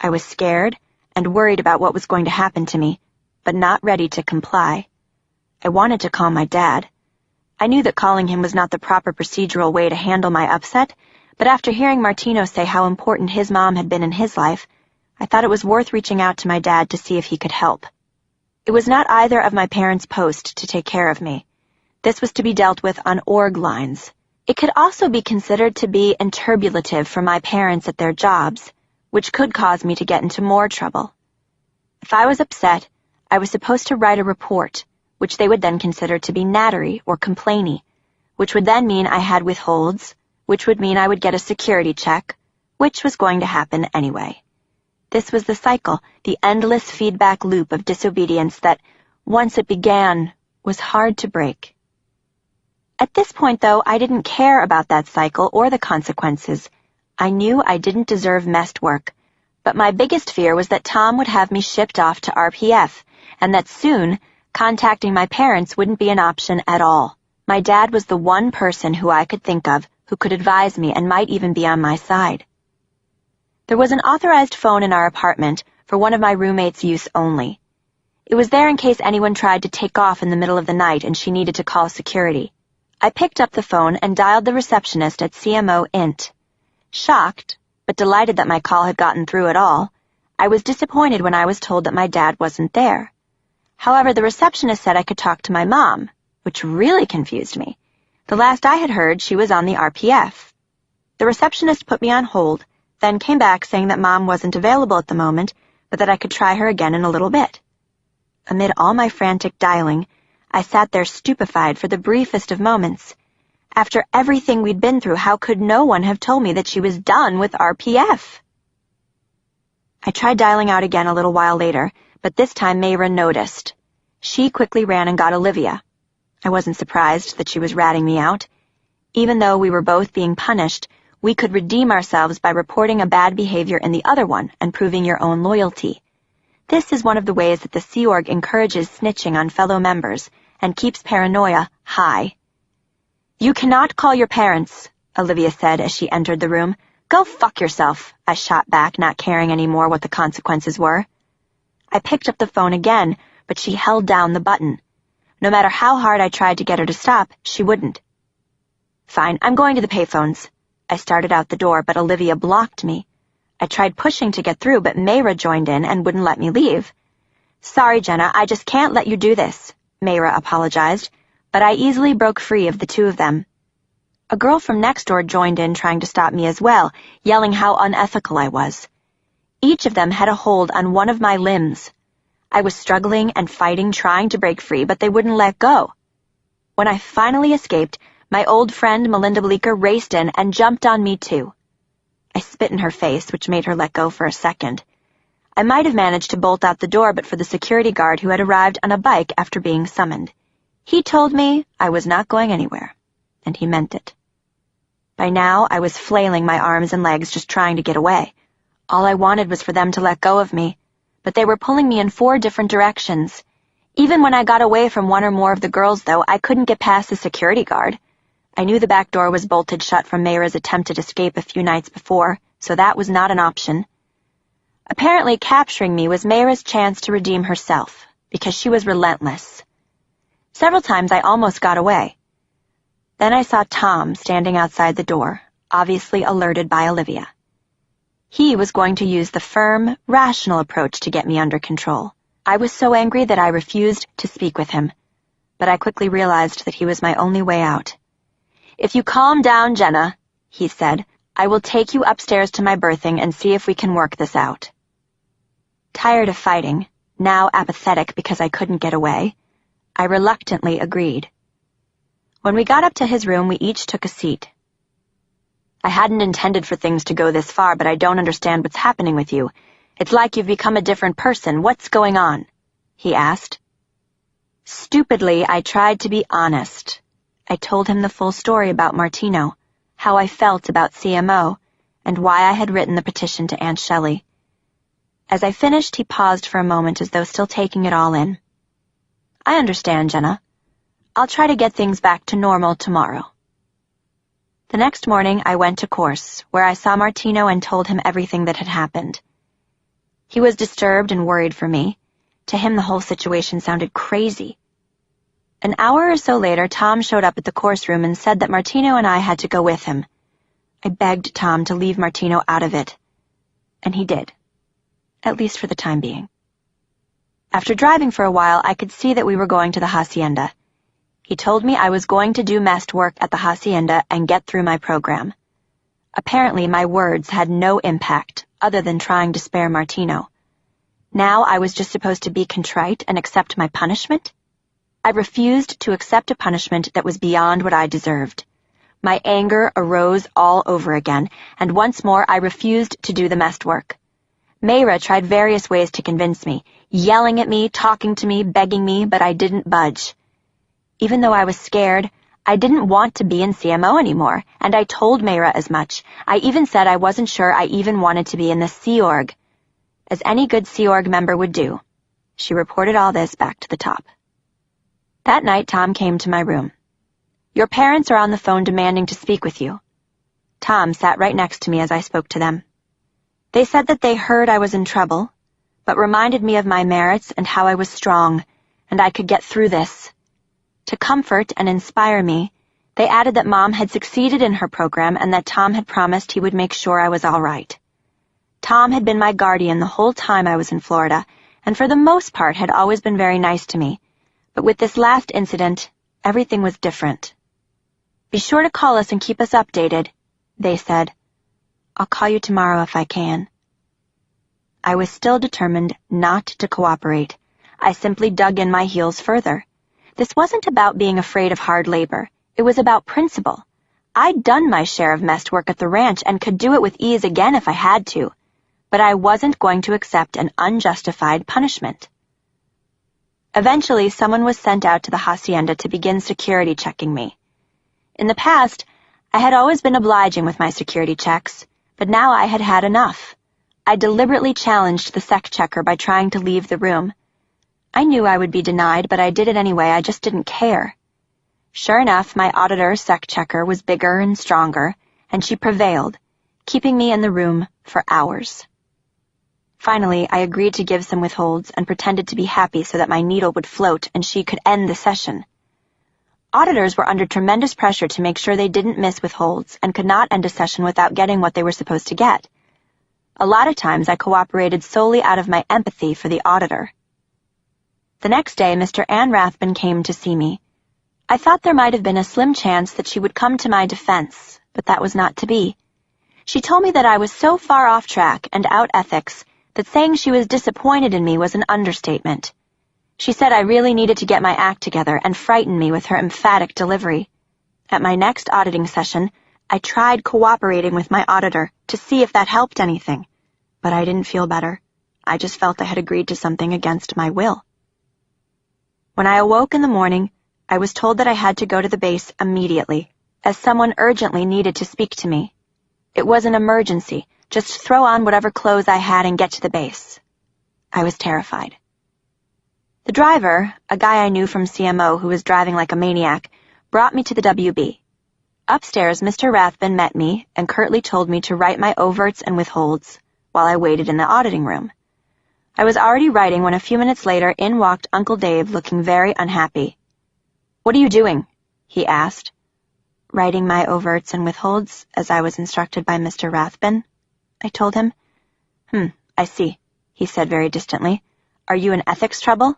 I was scared and worried about what was going to happen to me, but not ready to comply. I wanted to call my dad. I knew that calling him was not the proper procedural way to handle my upset, but after hearing Martino say how important his mom had been in his life, I thought it was worth reaching out to my dad to see if he could help. It was not either of my parents' post to take care of me. This was to be dealt with on org lines. It could also be considered to be interpellative for my parents at their jobs, which could cause me to get into more trouble. If I was upset, I was supposed to write a report, which they would then consider to be nattery or complainy, which would then mean I had withholds, which would mean I would get a security check, which was going to happen anyway. This was the cycle, the endless feedback loop of disobedience that, once it began, was hard to break. At this point, though, I didn't care about that cycle or the consequences. I knew I didn't deserve messed work, but my biggest fear was that Tom would have me shipped off to RPF, and that soon, contacting my parents wouldn't be an option at all. My dad was the one person who I could think of who could advise me and might even be on my side. There was an authorized phone in our apartment for one of my roommates' use only. It was there in case anyone tried to take off in the middle of the night and she needed to call security. I picked up the phone and dialed the receptionist at CMO Int. Shocked, but delighted that my call had gotten through at all, I was disappointed when I was told that my dad wasn't there. However, the receptionist said I could talk to my mom, which really confused me. The last I had heard, she was on the RPF. The receptionist put me on hold, then came back saying that Mom wasn't available at the moment, but that I could try her again in a little bit. Amid all my frantic dialing, I sat there stupefied for the briefest of moments. After everything we'd been through, how could no one have told me that she was done with RPF? I tried dialing out again a little while later, but this time Mayra noticed. She quickly ran and got Olivia. I wasn't surprised that she was ratting me out. Even though we were both being punished, we could redeem ourselves by reporting a bad behavior in the other one and proving your own loyalty. This is one of the ways that the Sea Org encourages snitching on fellow members and keeps paranoia high. "You cannot call your parents," Olivia said as she entered the room. "Go fuck yourself," I shot back, not caring anymore what the consequences were. I picked up the phone again, but she held down the button. No matter how hard I tried to get her to stop, she wouldn't. "Fine, I'm going to the payphones." I started out the door, but Olivia blocked me. I tried pushing to get through, but Mayra joined in and wouldn't let me leave. "Sorry, Jenna, I just can't let you do this," Mayra apologized, but I easily broke free of the two of them. A girl from next door joined in trying to stop me as well, yelling how unethical I was. Each of them had a hold on one of my limbs. I was struggling and fighting, trying to break free, but they wouldn't let go. When I finally escaped, my old friend Melinda Bleeker raced in and jumped on me too. I spit in her face, which made her let go for a second. I might have managed to bolt out the door but for the security guard who had arrived on a bike after being summoned. He told me I was not going anywhere, and he meant it. By now, I was flailing my arms and legs just trying to get away. All I wanted was for them to let go of me, but they were pulling me in 4 different directions. Even when I got away from one or more of the girls, though, I couldn't get past the security guard. I knew the back door was bolted shut from Mayra's attempted escape a few nights before, so that was not an option. Apparently, capturing me was Mayra's chance to redeem herself, because she was relentless. Several times I almost got away. Then I saw Tom standing outside the door, obviously alerted by Olivia. He was going to use the firm, rational approach to get me under control. I was so angry that I refused to speak with him, but I quickly realized that he was my only way out. "If you calm down, Jenna," he said, "I will take you upstairs to my berthing and see if we can work this out." Tired of fighting, now apathetic because I couldn't get away, I reluctantly agreed. When we got up to his room, we each took a seat. "I hadn't intended for things to go this far, but I don't understand what's happening with you. It's like you've become a different person. What's going on?" he asked. Stupidly, I tried to be honest. I told him the full story about Martino, how I felt about CMO, and why I had written the petition to Aunt Shelley. As I finished, he paused for a moment as though still taking it all in. "I understand, Jenna. I'll try to get things back to normal tomorrow." The next morning, I went to course, where I saw Martino and told him everything that had happened. He was disturbed and worried for me. To him, the whole situation sounded crazy. An hour or so later, Tom showed up at the course room and said that Martino and I had to go with him. I begged Tom to leave Martino out of it, and he did, at least for the time being. After driving for a while, I could see that we were going to the hacienda. He told me I was going to do mest work at the hacienda and get through my program. Apparently, my words had no impact other than trying to spare Martino. Now I was just supposed to be contrite and accept my punishment? I refused to accept a punishment that was beyond what I deserved. My anger arose all over again, and once more I refused to do the mest work. Mayra tried various ways to convince me, yelling at me, talking to me, begging me, but I didn't budge. Even though I was scared, I didn't want to be in CMO anymore, and I told Mayra as much. I even said I wasn't sure I even wanted to be in the Sea Org. As any good Sea Org member would do, she reported all this back to the top. That night, Tom came to my room. "Your parents are on the phone demanding to speak with you." Tom sat right next to me as I spoke to them. They said that they heard I was in trouble, but reminded me of my merits and how I was strong, and I could get through this. To comfort and inspire me, they added that Mom had succeeded in her program and that Tom had promised he would make sure I was all right. Tom had been my guardian the whole time I was in Florida, and for the most part had always been very nice to me. But with this last incident, everything was different. "Be sure to call us and keep us updated," they said. "I'll call you tomorrow if I can." I was still determined not to cooperate. I simply dug in my heels further. This wasn't about being afraid of hard labor. It was about principle. I'd done my share of mest work at the ranch and could do it with ease again if I had to, but I wasn't going to accept an unjustified punishment. Eventually, someone was sent out to the hacienda to begin security checking me. In the past, I had always been obliging with my security checks, but now I had had enough. I deliberately challenged the sec checker by trying to leave the room. I knew I would be denied, but I did it anyway. I just didn't care. Sure enough, my auditor sec checker was bigger and stronger, and she prevailed, keeping me in the room for hours. Finally, I agreed to give some withholds and pretended to be happy so that my needle would float and she could end the session. Auditors were under tremendous pressure to make sure they didn't miss withholds and could not end a session without getting what they were supposed to get. A lot of times I cooperated solely out of my empathy for the auditor. The next day, Mr. Ann Rathbun came to see me. I thought there might have been a slim chance that she would come to my defense, but that was not to be. She told me that I was so far off track and out ethics that saying she was disappointed in me was an understatement. She said I really needed to get my act together and frightened me with her emphatic delivery. At my next auditing session, I tried cooperating with my auditor to see if that helped anything, but I didn't feel better. I just felt I had agreed to something against my will. When I awoke in the morning, I was told that I had to go to the base immediately, as someone urgently needed to speak to me. It was an emergency. Just throw on whatever clothes I had and get to the base. I was terrified. The driver, a guy I knew from CMO who was driving like a maniac, brought me to the WB. Upstairs, Mr. Rathbun met me and curtly told me to write my overts and withholds while I waited in the auditing room. I was already writing when a few minutes later in walked Uncle Dave looking very unhappy. "What are you doing?" he asked. "Writing my overts and withholds as I was instructed by Mr. Rathbun," I told him. I see," he said very distantly. "Are you in ethics trouble?"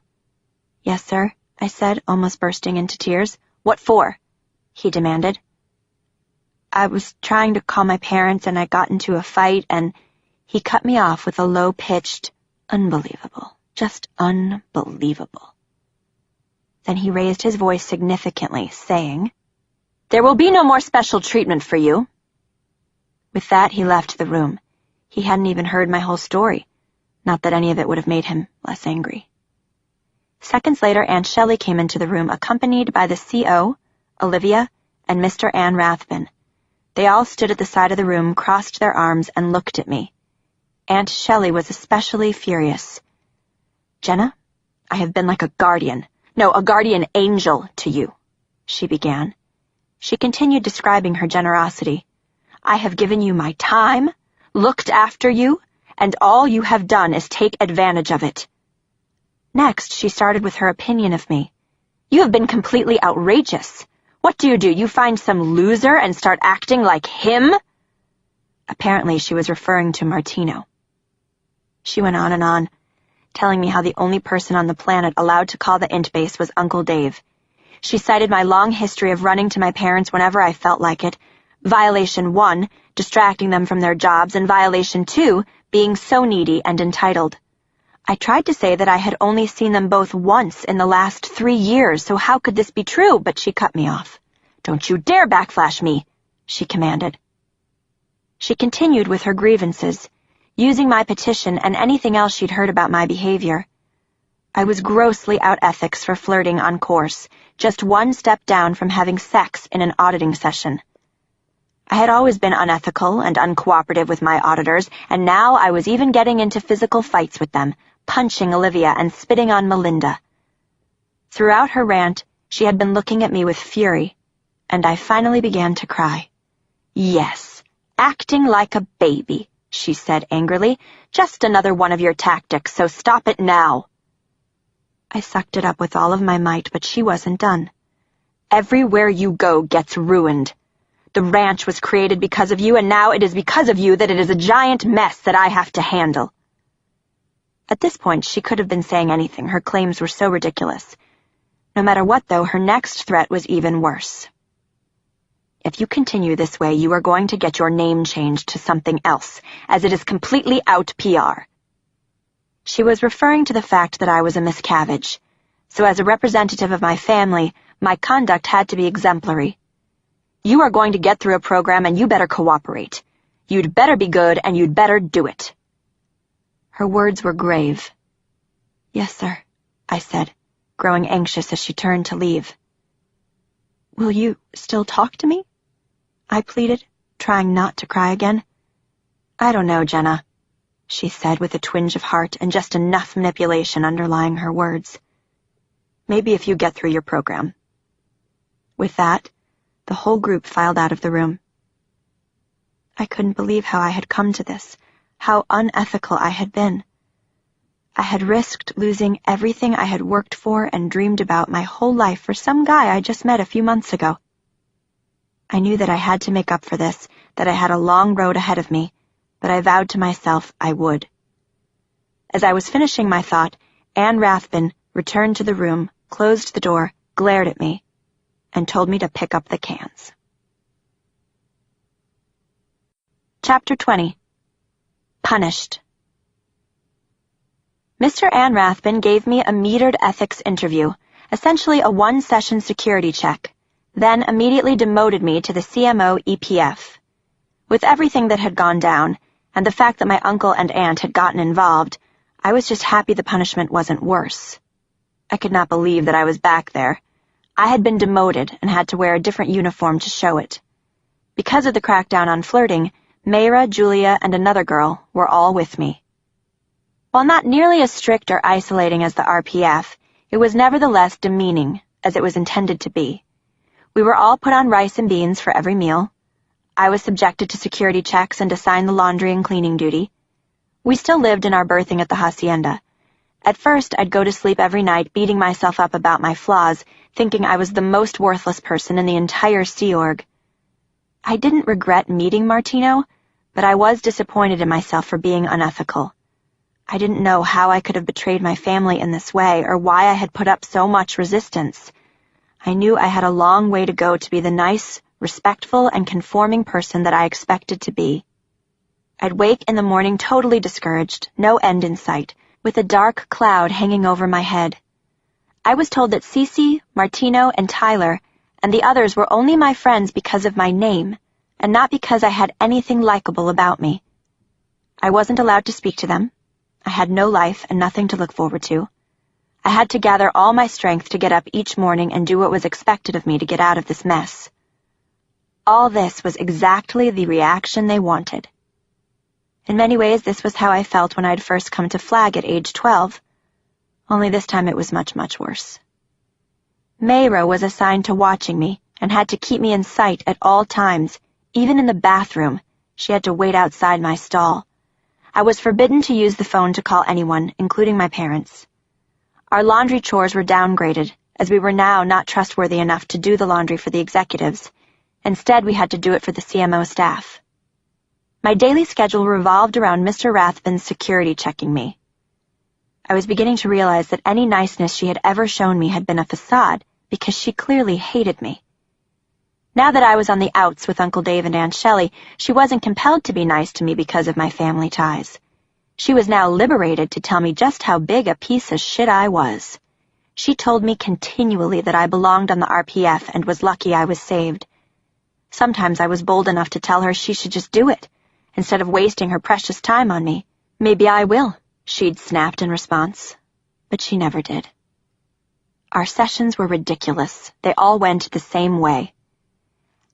"Yes, sir," I said, almost bursting into tears. "What for?" he demanded. "I was trying to call my parents and I got into a fight and—" He cut me off with a low-pitched, "Unbelievable, just unbelievable." Then he raised his voice significantly, saying, "There will be no more special treatment for you." With that, he left the room. He hadn't even heard my whole story. Not that any of it would have made him less angry. Seconds later, Aunt Shelley came into the room, accompanied by the CO, Olivia, and Mr. Ann Rathbun. They all stood at the side of the room, crossed their arms, and looked at me. Aunt Shelley was especially furious. "Jenna, I have been like a guardian angel to you," she began. She continued describing her generosity. "I have given you my time, looked after you, and all you have done is take advantage of it." Next, she started with her opinion of me. "You have been completely outrageous. What do? You find some loser and start acting like him?" Apparently, she was referring to Martino. She went on and on, telling me how the only person on the planet allowed to call the int base was Uncle Dave. She cited my long history of running to my parents whenever I felt like it, violation 1, distracting them from their jobs, and violation 2, being so needy and entitled. I tried to say that I had only seen them both once in the last 3 years, so how could this be true? But she cut me off. "Don't you dare backflash me," she commanded. She continued with her grievances, using my petition and anything else she'd heard about my behavior. I was grossly out ethics for flirting on course, just one step down from having sex in an auditing session. I had always been unethical and uncooperative with my auditors, and now I was even getting into physical fights with them, punching Olivia and spitting on Melinda. Throughout her rant, she had been looking at me with fury, and I finally began to cry. "Yes, acting like a baby," she said angrily. "Just another one of your tactics, so stop it now." I sucked it up with all of my might, but she wasn't done. "Everywhere you go gets ruined. The ranch was created because of you, and now it is because of you that it is a giant mess that I have to handle." At this point, she could have been saying anything. Her claims were so ridiculous. No matter what, though, her next threat was even worse. "If you continue this way, you are going to get your name changed to something else, as it is completely out PR." She was referring to the fact that I was a miscavige, so as a representative of my family, my conduct had to be exemplary. "You are going to get through a program, and you better cooperate. You'd better be good, and you'd better do it." Her words were grave. "Yes, sir," I said, growing anxious as she turned to leave. "Will you still talk to me?" I pleaded, trying not to cry again. "I don't know, Jenna," she said with a twinge of heart and just enough manipulation underlying her words. "Maybe if you get through your program." With that, the whole group filed out of the room. I couldn't believe how I had come to this, how unethical I had been. I had risked losing everything I had worked for and dreamed about my whole life for some guy I just met a few months ago. I knew that I had to make up for this, that I had a long road ahead of me, but I vowed to myself I would. As I was finishing my thought, Anne Rathbun returned to the room, closed the door, glared at me, and told me to pick up the cans. Chapter 20. Punished. Mr. Anne Rathbun gave me a metered ethics interview, essentially a one-session security check, then immediately demoted me to the CMO EPF. With everything that had gone down, and the fact that my uncle and aunt had gotten involved, I was just happy the punishment wasn't worse. I could not believe that I was back there. I had been demoted and had to wear a different uniform to show it. Because of the crackdown on flirting, Mayra, Julia, and another girl were all with me. While not nearly as strict or isolating as the RPF, it was nevertheless demeaning, as it was intended to be. We were all put on rice and beans for every meal. I was subjected to security checks and assigned the laundry and cleaning duty. We still lived in our berthing at the hacienda. At first, I'd go to sleep every night beating myself up about my flaws, thinking I was the most worthless person in the entire Sea Org. I didn't regret meeting Martino, but I was disappointed in myself for being unethical. I didn't know how I could have betrayed my family in this way, or why I had put up so much resistance. I knew I had a long way to go to be the nice, respectful, and conforming person that I expected to be. I'd wake in the morning totally discouraged, no end in sight, with a dark cloud hanging over my head. I was told that Cece, Martino, and Tyler, and the others were only my friends because of my name, and not because I had anything likable about me. I wasn't allowed to speak to them. I had no life and nothing to look forward to. I had to gather all my strength to get up each morning and do what was expected of me to get out of this mess. All this was exactly the reaction they wanted. In many ways, this was how I felt when I'd first come to Flag at age 12, only this time it was much, much worse. Mayra was assigned to watching me and had to keep me in sight at all times. Even in the bathroom, she had to wait outside my stall. I was forbidden to use the phone to call anyone, including my parents. Our laundry chores were downgraded, as we were now not trustworthy enough to do the laundry for the executives. Instead, we had to do it for the CMO staff. My daily schedule revolved around Mr. Rathbun's security checking me. I was beginning to realize that any niceness she had ever shown me had been a facade, because she clearly hated me. Now that I was on the outs with Uncle Dave and Aunt Shelley, she wasn't compelled to be nice to me because of my family ties. She was now liberated to tell me just how big a piece of shit I was. She told me continually that I belonged on the RPF and was lucky I was saved. Sometimes I was bold enough to tell her she should just do it, instead of wasting her precious time on me. "Maybe I will," she'd snapped in response. But she never did. Our sessions were ridiculous. They all went the same way.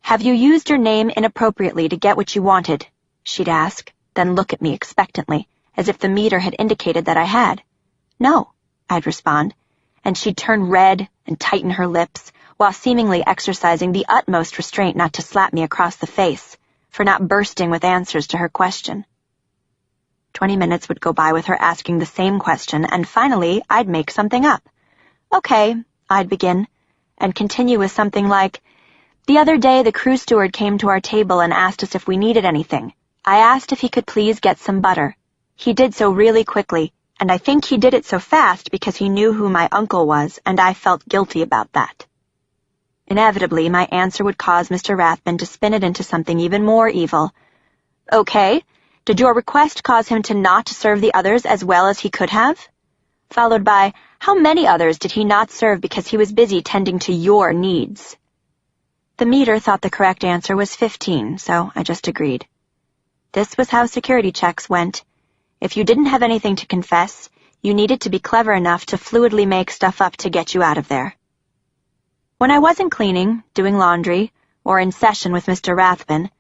"Have you used your name inappropriately to get what you wanted?" she'd ask, then look at me expectantly, as if the meter had indicated that I had. "No," I'd respond, and she'd turn red and tighten her lips, while seemingly exercising the utmost restraint not to slap me across the face for not bursting with answers to her question. 20 minutes would go by with her asking the same question, and finally I'd make something up. "Okay," I'd begin, and continue with something like, "The other day the crew steward came to our table and asked us if we needed anything. I asked if he could please get some butter. He did so really quickly, and I think he did it so fast because he knew who my uncle was, and I felt guilty about that." Inevitably, my answer would cause Mr. Rathbun to spin it into something even more evil. "Okay, did your request cause him to not serve the others as well as he could have?" Followed by, "How many others did he not serve because he was busy tending to your needs?" The meter thought the correct answer was 15, so I just agreed. This was how security checks went. If you didn't have anything to confess, you needed to be clever enough to fluidly make stuff up to get you out of there. When I wasn't cleaning, doing laundry, or in session with Mr. Rathbun,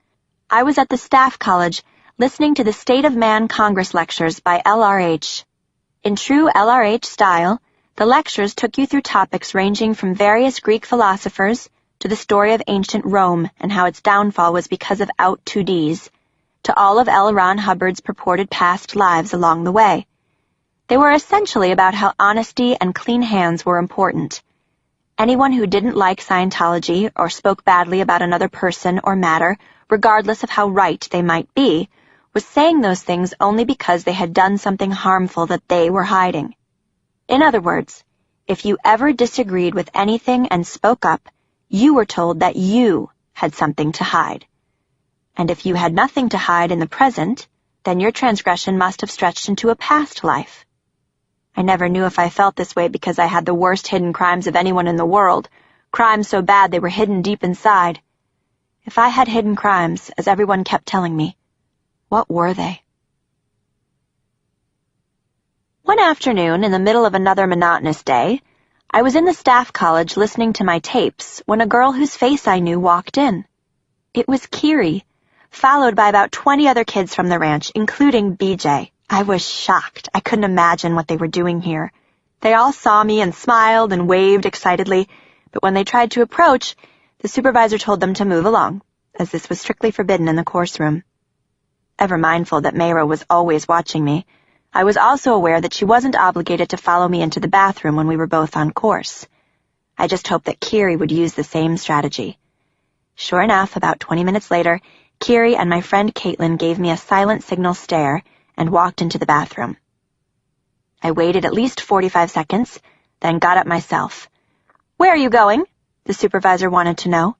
I was at the staff college listening to the State of Man Congress lectures by LRH. In true LRH style, the lectures took you through topics ranging from various Greek philosophers to the story of ancient Rome and how its downfall was because of out 2Ds, to all of L. Ron Hubbard's purported past lives along the way. They were essentially about how honesty and clean hands were important. Anyone who didn't like Scientology or spoke badly about another person or matter, regardless of how right they might be, was saying those things only because they had done something harmful that they were hiding. In other words, if you ever disagreed with anything and spoke up, you were told that you had something to hide. And if you had nothing to hide in the present, then your transgression must have stretched into a past life. I never knew if I felt this way because I had the worst hidden crimes of anyone in the world, crimes so bad they were hidden deep inside. If I had hidden crimes, as everyone kept telling me, what were they? One afternoon, in the middle of another monotonous day, I was in the staff college listening to my tapes when a girl whose face I knew walked in. It was Kiri, followed by about 20 other kids from the ranch, including BJ. I was shocked. I couldn't imagine what they were doing here. They all saw me and smiled and waved excitedly, but when they tried to approach, the supervisor told them to move along, as this was strictly forbidden in the course room. Ever mindful that Mayra was always watching me, I was also aware that she wasn't obligated to follow me into the bathroom when we were both on course. I just hoped that Kiri would use the same strategy. Sure enough, about 20 minutes later, Kiri and my friend Caitlin gave me a silent signal stare and walked into the bathroom. I waited at least 45 seconds, then got up myself. "Where are you going?" the supervisor wanted to know.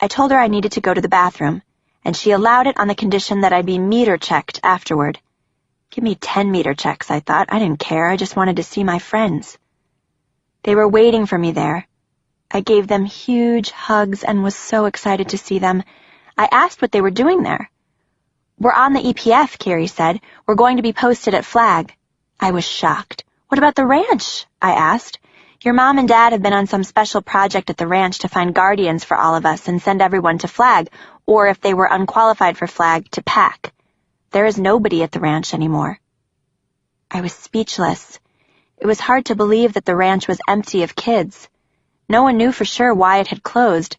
I told her I needed to go to the bathroom, and she allowed it on the condition that I'd be meter-checked afterward. Give me 10 meter checks, I thought. I didn't care. I just wanted to see my friends. They were waiting for me there. I gave them huge hugs and was so excited to see them. I asked what they were doing there. "We're on the EPF," Carrie said. "We're going to be posted at Flag." I was shocked. "What about the ranch?" I asked. Your mom and dad have been on some special project at the ranch to find guardians for all of us and send everyone to flag, or if they were unqualified for flag, to pack. There is nobody at the ranch anymore." I was speechless. It was hard to believe that the ranch was empty of kids. No one knew for sure why it had closed,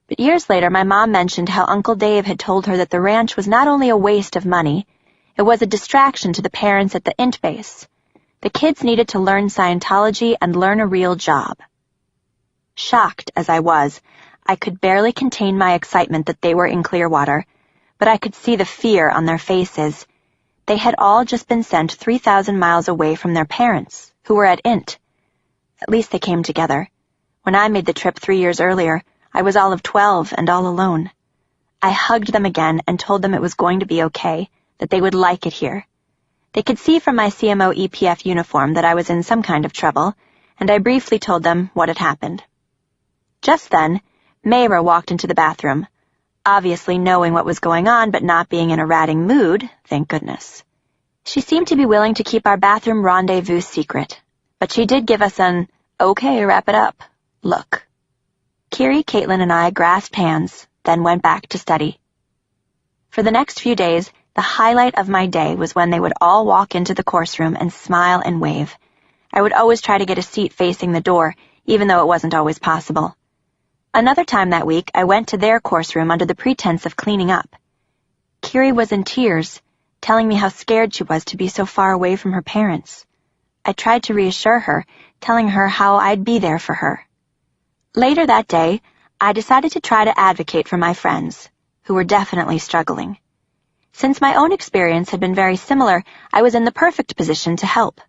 but years later my mom mentioned how Uncle Dave had told her that the ranch was not only a waste of money, it was a distraction to the parents at the int base. The kids needed to learn Scientology and learn a real job. Shocked as I was, I could barely contain my excitement that they were in Clearwater, but I could see the fear on their faces. They had all just been sent 3,000 miles away from their parents, who were at int. At least they came together. When I made the trip 3 years earlier, I was all of 12 and all alone. I hugged them again and told them it was going to be okay, that they would like it here. They could see from my CMO EPF uniform that I was in some kind of trouble, and I briefly told them what had happened. Just then, Mayra walked into the bathroom, obviously knowing what was going on but not being in a ratting mood, thank goodness. She seemed to be willing to keep our bathroom rendezvous secret, but she did give us an, "Okay, wrap it up," look. Kiri, Caitlin, and I grasped hands, then went back to study. For the next few days, the highlight of my day was when they would all walk into the course room and smile and wave. I would always try to get a seat facing the door, even though it wasn't always possible. Another time that week, I went to their course room under the pretense of cleaning up. Kiri was in tears, telling me how scared she was to be so far away from her parents. I tried to reassure her, telling her how I'd be there for her. Later that day, I decided to try to advocate for my friends, who were definitely struggling. Since my own experience had been very similar, I was in the perfect position to help.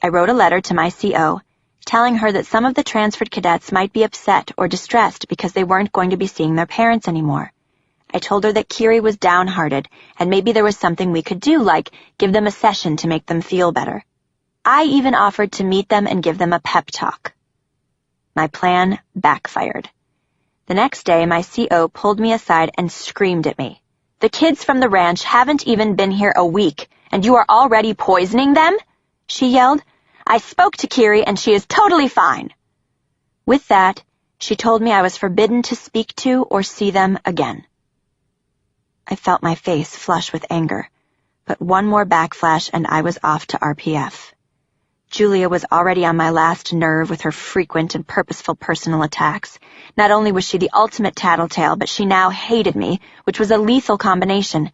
I wrote a letter to my CO, telling her that some of the transferred cadets might be upset or distressed because they weren't going to be seeing their parents anymore. I told her that Kiri was downhearted, and maybe there was something we could do, like give them a session to make them feel better. I even offered to meet them and give them a pep talk. My plan backfired. The next day, my CO pulled me aside and screamed at me. "The kids from the ranch haven't even been here a week, and you are already poisoning them?" she yelled. "I spoke to Kiri, and she is totally fine." With that, she told me I was forbidden to speak to or see them again. I felt my face flush with anger, but one more backflash and I was off to RPF. Julia was already on my last nerve with her frequent and purposeful personal attacks. Not only was she the ultimate tattletale, but she now hated me, which was a lethal combination.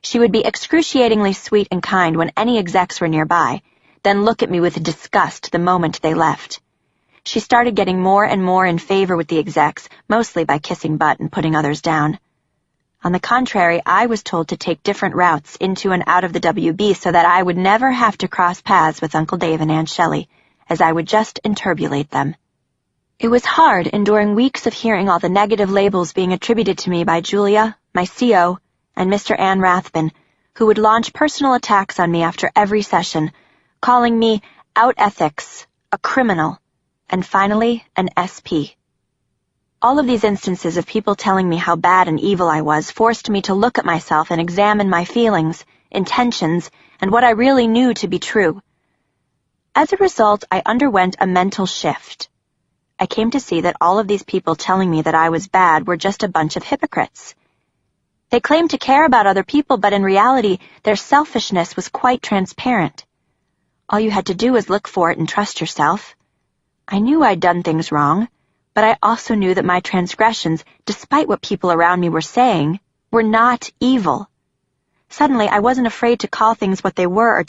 She would be excruciatingly sweet and kind when any execs were nearby, then look at me with disgust the moment they left. She started getting more and more in favor with the execs, mostly by kissing butt and putting others down. On the contrary, I was told to take different routes into and out of the WB so that I would never have to cross paths with Uncle Dave and Aunt Shelley, as I would just interbulate them. It was hard enduring weeks of hearing all the negative labels being attributed to me by Julia, my CO, and Mr. Ann Rathbun, who would launch personal attacks on me after every session, calling me out ethics, a criminal, and finally an SP. All of these instances of people telling me how bad and evil I was forced me to look at myself and examine my feelings, intentions, and what I really knew to be true. As a result, I underwent a mental shift. I came to see that all of these people telling me that I was bad were just a bunch of hypocrites. They claimed to care about other people, but in reality, their selfishness was quite transparent. All you had to do was look for it and trust yourself. I knew I'd done things wrong, but I also knew that my transgressions, despite what people around me were saying, were not evil. Suddenly, I wasn't afraid to call things what they were or